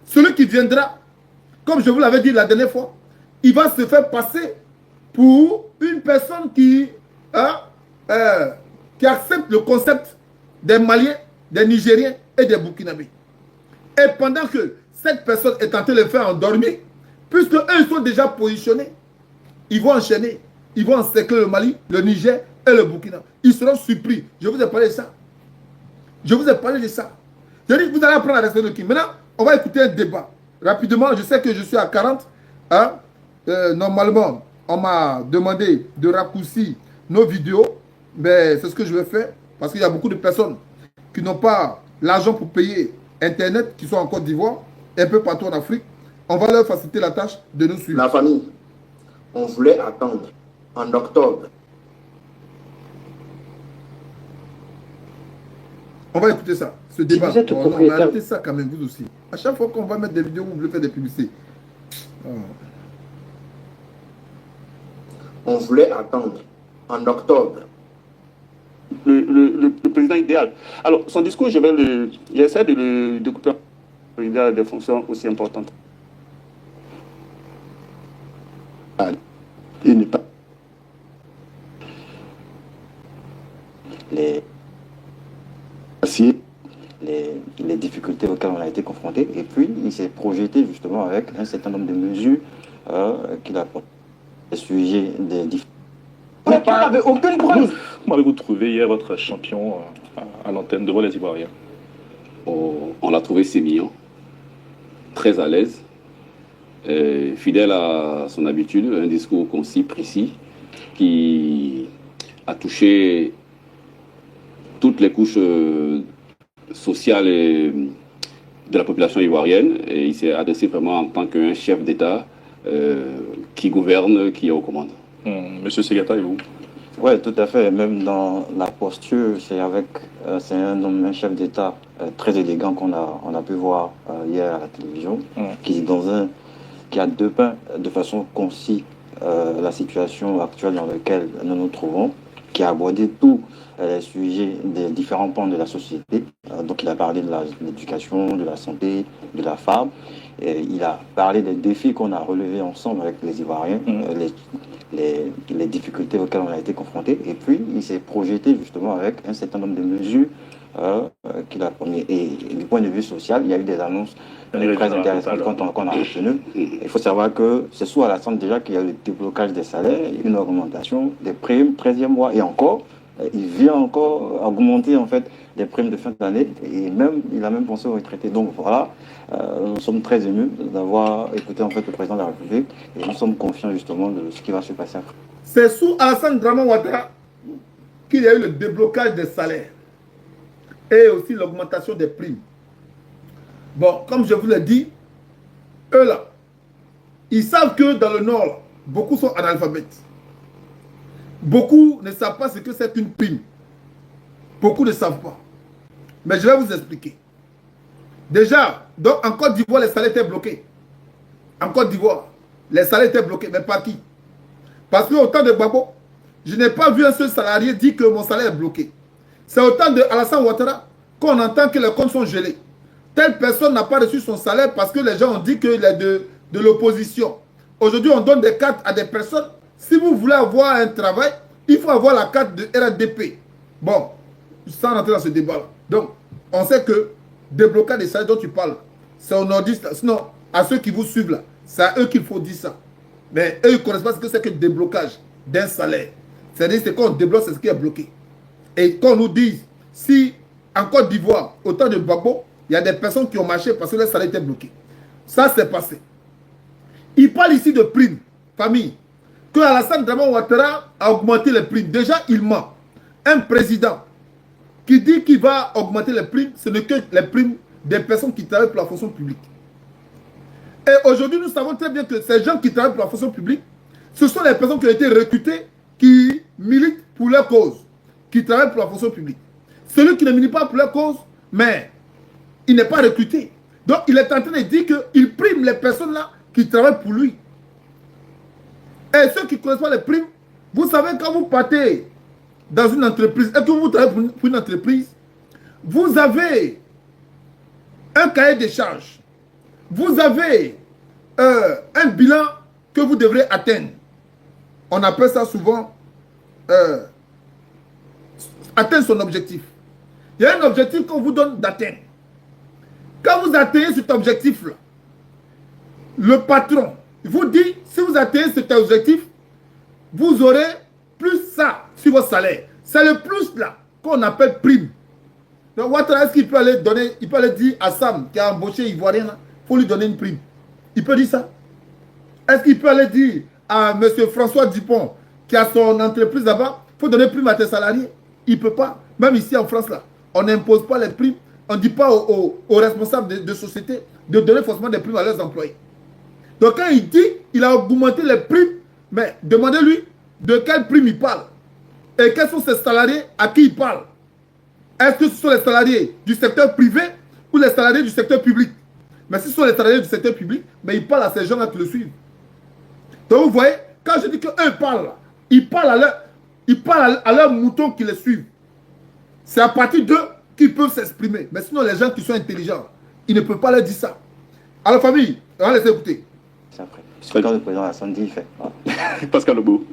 celui qui viendra, comme je vous l'avais dit la dernière fois, il va se faire passer pour une personne qui accepte le concept des Maliens, des Nigériens et des Burkinabés. Et pendant que cette personne est en train de le faire endormir, puisque eux ils sont déjà positionnés, ils vont enchaîner, ils vont encercler le Mali, le Niger et le Burkina. Ils seront surpris. Je vous ai parlé de ça. Je vous ai parlé de ça. Je dis, vous allez apprendre à rester de qui. Maintenant, on va écouter un débat. Rapidement, je sais que je suis à 40. Hein? Normalement, on m'a demandé de raccourcir nos vidéos. Mais c'est ce que je vais faire. Parce qu'il y a beaucoup de personnes qui n'ont pas l'argent pour payer Internet, qui sont en Côte d'Ivoire, un peu partout en Afrique. On va leur faciliter la tâche de nous suivre. La famille, on voulait attendre en octobre. On va écouter ça, ce débat. vous êtes On propriétaire- va arrêter ça quand même, vous aussi. À chaque fois qu'on va mettre des vidéos, vous voulez faire des publicités. Oh. On voulait attendre en octobre. Le président idéal. Alors, son discours, j'essaie de le découper en des fonctions aussi importantes. Il n'est pas. les difficultés auxquelles on a été confronté. Et puis, il s'est projeté justement avec un certain nombre de mesures qu'il a portées. Le sujet des difficultés. Mais tu n'avais aucune preuve. Comment avez-vous trouvé hier votre champion à l'antenne devant les Ivoiriens? On l'a trouvé sémillant, très à l'aise, fidèle à son habitude, un discours concis, précis, qui a touché toutes les couches sociales de la population ivoirienne, et il s'est adressé vraiment en tant qu'un chef d'État qui gouverne, qui est aux commandes. Monsieur Segata, et vous? Oui, tout à fait. Même dans la posture, c'est un chef d'État très élégant qu'on a pu voir hier à la télévision, qui a dépeint de façon concise la situation actuelle dans laquelle nous nous trouvons, qui a abordé tous les sujets des différents pans de la société. Donc il a parlé de l'éducation, de la santé, de la femme. Et il a parlé des défis qu'on a relevés ensemble avec les Ivoiriens, les difficultés auxquelles on a été confrontés. Et puis il s'est projeté justement avec un certain nombre de mesures qu'il a promis. Et du point de vue social, il y a eu des annonces très intéressantes qu'on a retenues. Il faut savoir que c'est sous Alassane déjà qu'il y a eu le déblocage des salaires, une augmentation des primes, 13e mois, et encore, il vient encore augmenter en fait les primes de fin d'année, et même il a même pensé aux retraités. Donc voilà, nous sommes très émus d'avoir écouté en fait le président de la République, et nous sommes confiants justement de ce qui va se passer après. C'est sous Alassane Draman Ouattara qu'il y a eu le déblocage des salaires et aussi l'augmentation des primes. Bon, comme je vous l'ai dit, eux là, ils savent que dans le Nord, beaucoup sont analphabètes. Beaucoup ne savent pas ce que c'est une prime. Beaucoup ne savent pas. Mais je vais vous expliquer. Déjà, donc en Côte d'Ivoire, les salaires étaient bloqués. En Côte d'Ivoire, les salaires étaient bloqués. Mais par qui? Parce qu'au temps de Gbagbo, je n'ai pas vu un seul salarié dire que mon salaire est bloqué. C'est au temps de Alassane Ouattara qu'on entend que les comptes sont gelés. Telle personne n'a pas reçu son salaire parce que les gens ont dit qu'il est de l'opposition. Aujourd'hui, on donne des cartes à des personnes. Si vous voulez avoir un travail, il faut avoir la carte de RDP. Bon, sans rentrer dans ce débat-là. Donc, on sait que débloquer des salaires dont tu parles, c'est aux nordistes. Sinon, à ceux qui vous suivent là, c'est à eux qu'il faut dire ça. Mais eux, ils ne connaissent pas ce que c'est que le déblocage d'un salaire. C'est-à-dire que quand on débloque, c'est ce qui est bloqué. Et quand on nous dit, si en Côte d'Ivoire, au temps de Gbagbo, il y a des personnes qui ont marché parce que le salaire était bloqué. Ça, c'est passé. Il parle ici de primes, famille. Que Alassane Draman Ouattara a augmenté les primes. Déjà, il ment. Un président qui dit qu'il va augmenter les primes, ce n'est que les primes des personnes qui travaillent pour la fonction publique. Et aujourd'hui, nous savons très bien que ces gens qui travaillent pour la fonction publique, ce sont les personnes qui ont été recrutées, qui militent pour leur cause, qui travaillent pour la fonction publique. Celui qui ne milite pas pour leur cause, mais il n'est pas recruté. Donc, il est en train de dire qu'il prime les personnes là qui travaillent pour lui. Et ceux qui ne connaissent pas les primes, vous savez, quand vous partez dans une entreprise et que vous travaillez pour une entreprise, vous avez un cahier des charges. Vous avez un bilan que vous devrez atteindre. On appelle ça souvent atteindre son objectif. Il y a un objectif qu'on vous donne d'atteindre. Quand vous atteignez cet objectif-là, le patron vous dit, si vous atteignez cet objectif, vous aurez plus ça sur votre salaire. C'est le plus là qu'on appelle prime. Donc, Ouattara, est-ce qu'il peut aller donner, il peut aller dire à Sam qui a embauché Ivoirien, il faut lui donner une prime. Il peut dire ça. Est-ce qu'il peut aller dire à M. François Dupont qui a son entreprise là-bas, il faut donner prime à tes salariés? Il ne peut pas. Même ici en France, là, on n'impose pas les primes. On ne dit pas aux responsables de société de donner forcément des primes à leurs employés. Donc quand il dit il a augmenté les primes, mais demandez-lui de quelle prime il parle. Et quels sont ces salariés à qui il parle. Est-ce que ce sont les salariés du secteur privé ou les salariés du secteur public? Mais si ce sont les salariés du secteur public, mais il parle à ces gens-là qui le suivent. Donc vous voyez, quand je dis qu'eux parlent, ils parlent à leurs moutons qui les suivent. C'est à partir d'eux qu'ils peuvent s'exprimer. Mais sinon, les gens qui sont intelligents, ils ne peuvent pas leur dire ça. Alors famille, on va laisser écouter. C'est après. Ce que le président Hassan dit, il fait. Pascal Lobo.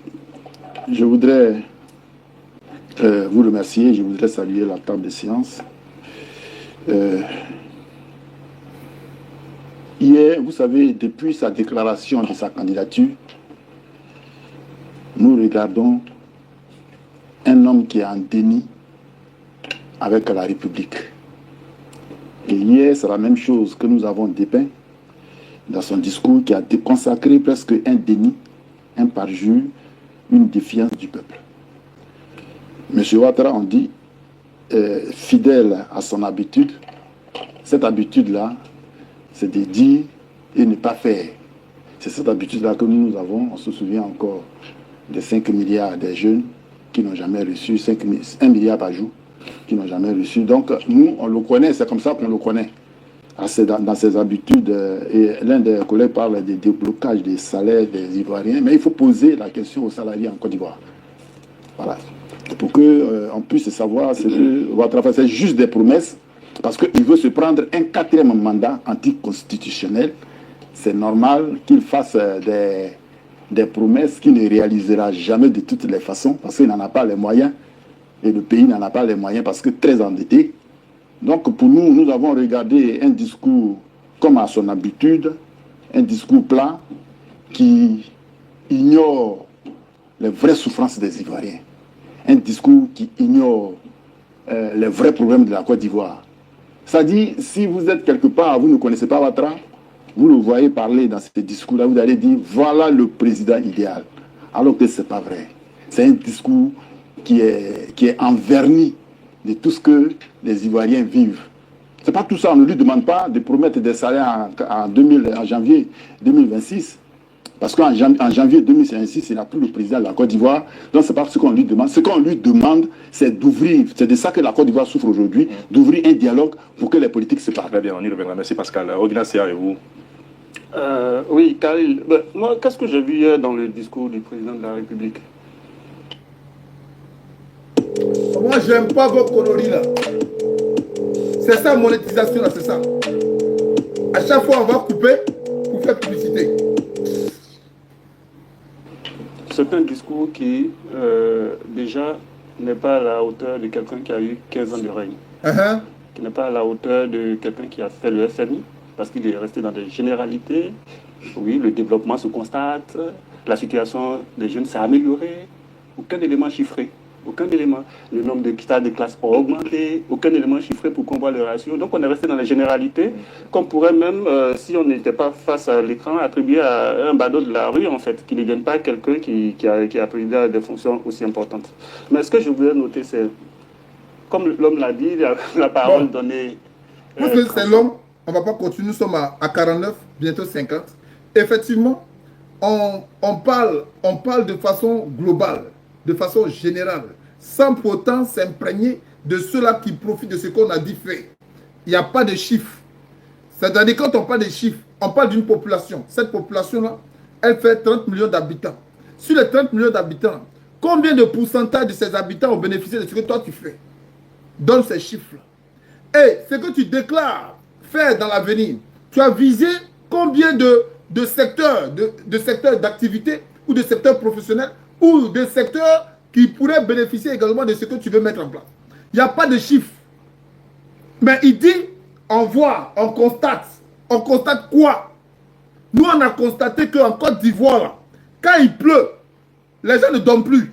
Je voudrais vous remercier, je voudrais saluer la table de séance. Hier, vous savez, depuis sa déclaration de sa candidature, nous regardons un homme qui est en déni avec la République. Et hier, c'est la même chose que nous avons dépeint dans son discours qui a consacré presque un déni, un parjure, une défiance du peuple. M. Ouattara, on dit, fidèle à son habitude, cette habitude-là, c'est de dire et ne pas faire. C'est cette habitude-là que nous avons. On se souvient encore des 5 milliards des jeunes qui n'ont jamais reçu, 1 milliard par jour, qui n'ont jamais reçu. Donc, nous, on le connaît, c'est comme ça qu'on le connaît. Dans ses habitudes, et l'un des collègues parle des déblocages des salaires des Ivoiriens, mais il faut poser la question aux salariés en Côte d'Ivoire. Voilà. Pour qu'on puisse savoir ce que Ouattara fait, c'est juste des promesses, parce qu'il veut se prendre un 4e mandat anticonstitutionnel. C'est normal qu'il fasse des promesses qu'il ne réalisera jamais de toutes les façons, parce qu'il n'en a pas les moyens, et le pays n'en a pas les moyens parce que très endetté. Donc pour nous, nous avons regardé un discours comme à son habitude, un discours plat qui ignore les vraies souffrances des Ivoiriens, un discours qui ignore les vrais problèmes de la Côte d'Ivoire. C'est-à-dire, si vous êtes quelque part, vous ne connaissez pas Ouattara, vous le voyez parler dans ce discours-là, vous allez dire, voilà le président idéal. Alors que ce n'est pas vrai. C'est un discours qui est enverni de tout ce que les Ivoiriens vivent. Ce n'est pas tout ça, on ne lui demande pas de promettre des salaires en janvier 2026. Parce qu'en janvier 2026, il n'a plus le président de la Côte d'Ivoire. Donc, ce n'est pas ce qu'on lui demande. Ce qu'on lui demande, c'est d'ouvrir, c'est de ça que la Côte d'Ivoire souffre aujourd'hui, d'ouvrir un dialogue pour que les politiques se parlent. Très bien, on y reviendra. Merci Pascal. Ordinaire, et vous? Oui, Khalil. Moi, qu'est-ce que j'ai vu hier dans le discours du président de la République? Moi, j'aime pas vos conneries là. C'est ça, monétisation là, c'est ça. À chaque fois, on va couper pour faire publicité. C'est un discours qui, déjà, n'est pas à la hauteur de quelqu'un qui a eu 15 ans de règne. Qui n'est pas à la hauteur de quelqu'un qui a fait le FMI, parce qu'il est resté dans des généralités. Oui, le développement se constate, la situation des jeunes s'est améliorée. Aucun élément chiffré. Aucun élément. Le nombre de stades de classe a augmenté. Aucun élément chiffré pour qu'on voit le ratio. Donc on est resté dans les généralités qu'on pourrait même, si on n'était pas face à l'écran, attribuer à un badaud de la rue, en fait, qui ne devienne pas quelqu'un qui a pris des fonctions aussi importantes. Mais ce que je voulais noter, c'est, comme l'homme l'a dit, la parole donnée... Puisque c'est l'homme, on ne va pas continuer, nous sommes à 49, bientôt 50. Effectivement, on parle de façon globale, de façon générale, sans pour autant s'imprégner de ceux-là qui profitent de ce qu'on a dit fait. Il n'y a pas de chiffres. C'est-à-dire, quand on parle de chiffres, on parle d'une population. Cette population-là, elle fait 30 millions d'habitants. sur les 30 millions d'habitants, combien de pourcentage de ces habitants ont bénéficié de ce que toi tu fais? Donne ces chiffres. Et ce que tu déclares faire dans l'avenir, tu as visé combien de secteurs d'activité ou de secteurs professionnels ou de secteurs qui pourraient bénéficier également de ce que tu veux mettre en place. Il n'y a pas de chiffres. Mais il dit, on voit, on constate. On constate quoi? Nous, on a constaté qu'en Côte d'Ivoire, quand il pleut, les gens ne dorment plus.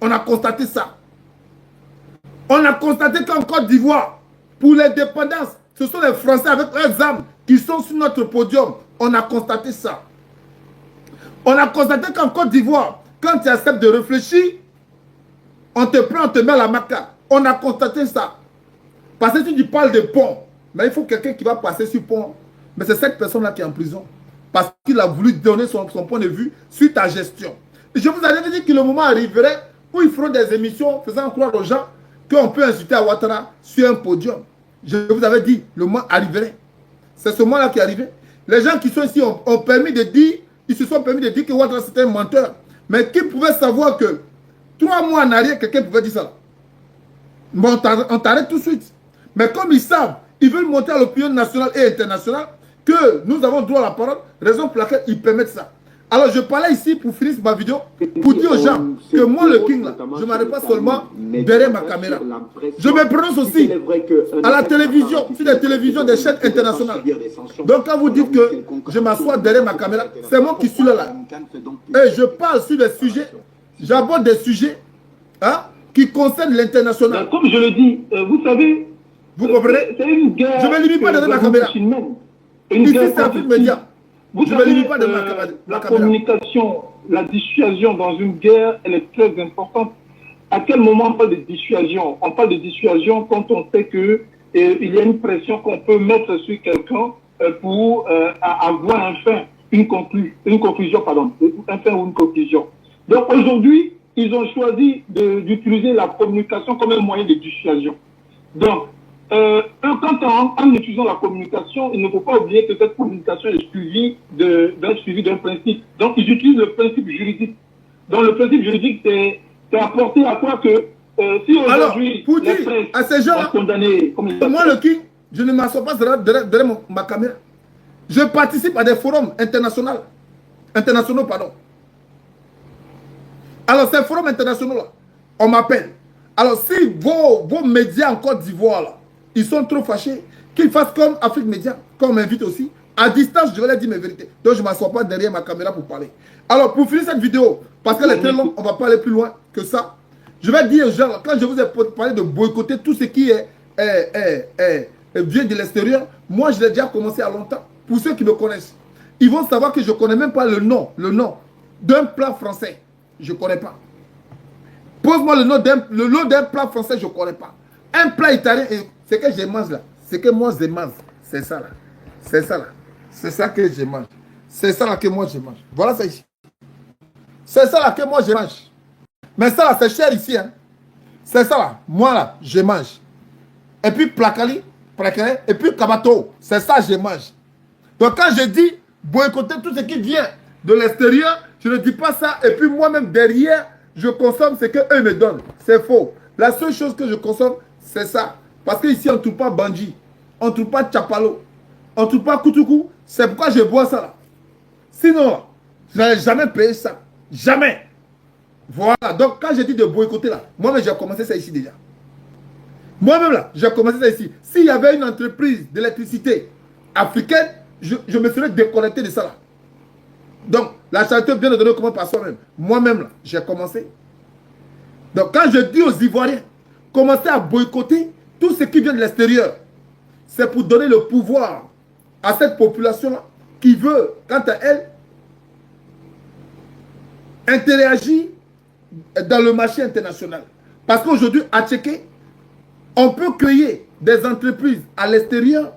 On a constaté ça. On a constaté qu'en Côte d'Ivoire, pour l'indépendance, ce sont les Français avec leurs armes qui sont sur notre podium. On a constaté ça. On a constaté qu'en Côte d'Ivoire, quand tu acceptes de réfléchir, on te prend, on te met à la maca. On a constaté ça. Parce que si tu parles de pont, mais il faut quelqu'un qui va passer sur pont. Mais c'est cette personne-là qui est en prison. Parce qu'il a voulu donner son point de vue sur ta gestion. Et je vous avais dit que le moment arriverait où ils feront des émissions faisant croire aux gens qu'on peut insulter à Ouattara sur un podium. Je vous avais dit, le moment arriverait. C'est ce moment-là qui est arrivé. Les gens qui sont ici ont permis de dire, ils se sont permis de dire que Ouattara c'était un menteur. Mais qui pouvait savoir que 3 mois en arrière, quelqu'un pouvait dire ça? Bon, on t'arrête tout de suite. Mais comme ils savent, ils veulent montrer à l'opinion nationale et internationale que nous avons droit à la parole, raison pour laquelle ils permettent ça. Alors je parlais ici pour finir ma vidéo, pour dire aux gens que moi le King là, je ne m'arrête pas seulement derrière ma caméra. Je me prononce aussi à la télévision, sur les télévisions des chaînes internationales. Donc quand vous dites que je m'assois derrière ma caméra, c'est moi qui suis là. Et je parle sur des sujets, j'aborde des sujets qui concernent l'international. Comme je le dis, vous savez, vous comprenez? C'est une guerre. Je ne me limite pas derrière ma caméra. Ici c'est Afrique Média. Vous savez, la communication, la dissuasion dans une guerre, elle est très importante. À quel moment on parle de dissuasion? On parle de dissuasion quand on sait que il y a une pression qu'on peut mettre sur quelqu'un pour avoir une conclusion, pardon, un fin ou une conclusion. Donc aujourd'hui, ils ont choisi d'utiliser la communication comme un moyen de dissuasion. Donc, en utilisant la communication, il ne faut pas oublier que cette communication est suivie d'un principe. Donc, ils utilisent le principe juridique. Donc, le principe juridique, c'est apporter à quoi que si aujourd'hui les presse à ces gens condamné, moi le King, je ne m'assois pas derrière ma caméra. Je participe à des forums internationaux. Alors, ces forums internationaux là, on m'appelle. Alors, si vos médias en Côte d'Ivoire là, ils sont trop fâchés, qu'ils fassent comme Afrique Média, comme on m'invite aussi. À distance, je vais leur dire mes vérités. Donc, je ne m'assois pas derrière ma caméra pour parler. Alors, pour finir cette vidéo, parce qu'elle est très longue, on ne va pas aller plus loin que ça. Je vais dire, genre, quand je vous ai parlé de boycotter tout ce qui vient de l'extérieur, moi, je l'ai déjà commencé à longtemps. Pour ceux qui me connaissent, ils vont savoir que je ne connais même pas le nom d'un plat français. Je ne connais pas. Pose-moi le nom d'un plat français, je ne connais pas. Un plat italien, c'est que je mange là. C'est que moi je mange. C'est ça là. C'est ça là. C'est ça que je mange. C'est ça là que moi je mange. Voilà ça ici. C'est ça là que moi je mange. Mais ça là, c'est cher ici. Hein. C'est ça là. Moi là, je mange. Et puis placali, et puis kabato. C'est ça je mange. Donc quand je dis boycotter tout ce qui vient de l'extérieur, je ne dis pas ça. Et puis moi-même derrière, je consomme ce qu'eux me donnent. C'est faux. La seule chose que je consomme, c'est ça. Parce qu'ici, on ne trouve pas Bandji. On ne trouve pas Tchapalo. On ne trouve pas Koutoukou. C'est pourquoi je bois ça là. Sinon, je n'allais jamais payer ça. Jamais. Voilà. Donc, quand j'ai dit de boycotter là, moi-même, j'ai commencé ça ici déjà. Moi-même là, j'ai commencé ça ici. S'il y avait une entreprise d'électricité africaine, je me serais déconnecté de ça là. Donc, la charité vient de donner comment par soi-même. Moi-même là, j'ai commencé. Donc, quand je dis aux Ivoiriens, commencez à boycotter tout ce qui vient de l'extérieur, c'est pour donner le pouvoir à cette population-là qui veut, quant à elle, interagir dans le marché international. Parce qu'aujourd'hui, à Tchéké, on peut créer des entreprises à l'extérieur,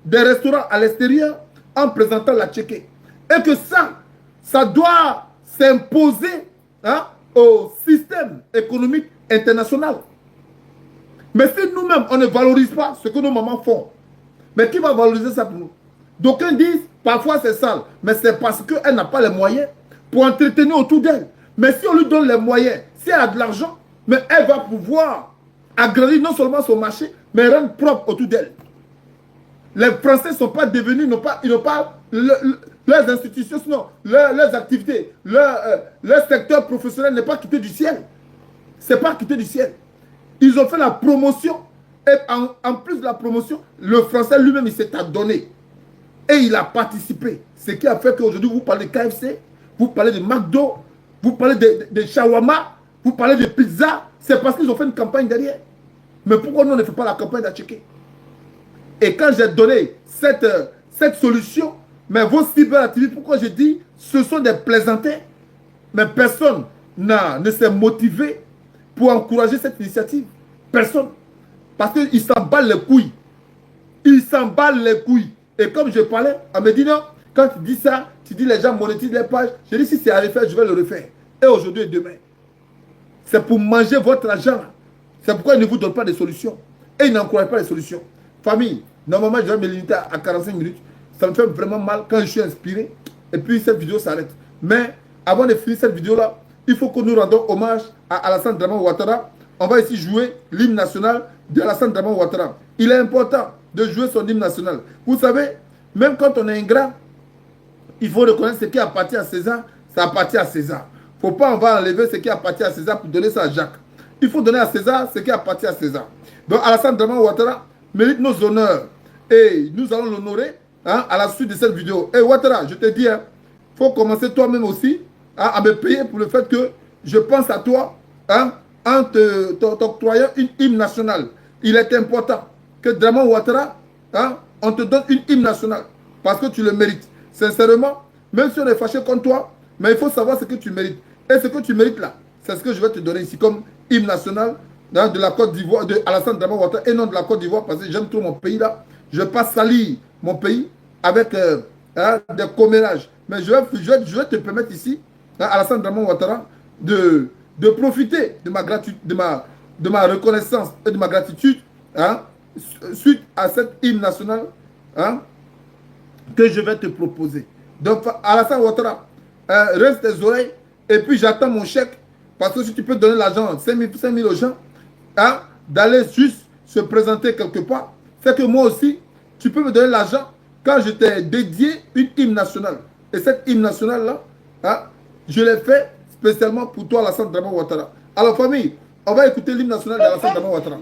des restaurants à l'extérieur, en présentant la Tchéké. Et que ça doit s'imposer au système économique international. Mais si nous-mêmes, on ne valorise pas ce que nos mamans font, mais qui va valoriser ça pour nous? D'aucuns disent, parfois c'est sale, mais c'est parce qu'elle n'a pas les moyens pour entretenir autour d'elle. Mais si on lui donne les moyens, si elle a de l'argent, mais elle va pouvoir agrandir non seulement son marché, mais rendre propre autour d'elle. Les Français ne sont pas devenus, ils n'ont pas leurs institutions, sinon leurs activités, leur secteur professionnel n'est pas quitté du ciel. C'est pas quitté du ciel. Ils ont fait la promotion. Et en plus de la promotion, le Français lui-même, il s'est adonné. Et il a participé. Ce qui a fait qu'aujourd'hui, vous parlez de KFC, vous parlez de McDo, vous parlez de shawarma, vous parlez de pizza. C'est parce qu'ils ont fait une campagne derrière. Mais pourquoi nous, on ne fait pas la campagne d'Atchéké? Et quand j'ai donné cette solution, mais vos cyberactivistes, pourquoi j'ai dit, ce sont des plaisantins. Mais personne ne s'est motivé pour encourager cette initiative. Personne. Parce qu'ils s'emballent les couilles. Ils s'emballent les couilles. Et comme je parlais, on me dit non, quand tu dis ça, tu dis les gens monétisent les pages. Je dis si c'est à refaire, je vais le refaire. Et aujourd'hui et demain. C'est pour manger votre argent. C'est pourquoi ils ne vous donnent pas de solutions. Et ils n'encouragent pas les solutions. Famille, normalement, je vais me limiter à 45 minutes. Ça me fait vraiment mal quand je suis inspiré. Et puis cette vidéo s'arrête. Mais avant de finir cette vidéo-là, il faut que nous rendons hommage à Alassane Dramane Ouattara. On va ici jouer l'hymne national d'Alassane Dramane Ouattara. Il est important de jouer son hymne national. Vous savez, même quand on est ingrat, il faut reconnaître ce qui appartient à César, ça appartient à César. Il ne faut pas enlever ce qui appartient à César pour donner ça à Jacques. Il faut donner à César ce qui appartient à César. Donc Alassane Dramane Ouattara mérite nos honneurs. Et nous allons l'honorer à la suite de cette vidéo. Et Ouattara, je te dis, il faut commencer toi-même aussi à me payer pour le fait que je pense à toi en t'octroyant une hymne nationale. Il est important que Dramane Ouattara, on te donne une hymne nationale parce que tu le mérites. Sincèrement, même si on est fâché contre toi, mais il faut savoir ce que tu mérites. Et ce que tu mérites là, c'est ce que je vais te donner ici comme hymne national de la Côte d'Ivoire, de Alassane Dramane Ouattara et non de la Côte d'Ivoire parce que j'aime trop mon pays là. Je ne vais pas salir mon pays avec des commérages. Mais je vais te permettre ici, Alassane Dramane Ouattara, de profiter de ma reconnaissance et de ma gratitude suite à cette hymne nationale que je vais te proposer. Donc, Alassane Ouattara, reste tes oreilles et puis j'attends mon chèque parce que si tu peux donner l'argent, 5 000 aux gens, d'aller juste se présenter quelque part, c'est que moi aussi, tu peux me donner l'argent quand je t'ai dédié une hymne nationale. Et cette hymne nationale-là, je l'ai fait spécialement pour toi, Alassane Dramane Ouattara. Alors, famille, on va écouter l'hymne national d'Alassane Dramane Ouattara.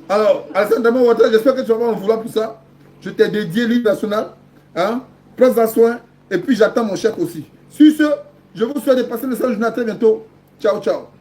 Alors, Alassane Dramane Ouattara, j'espère que tu vas pas en vouloir pour ça. Je t'ai dédié l'hymne national. Prends-en soin. Et puis j'attends mon chèque aussi. Sur ce, je vous souhaite de passer une excellente journée. À très bientôt. Ciao, ciao.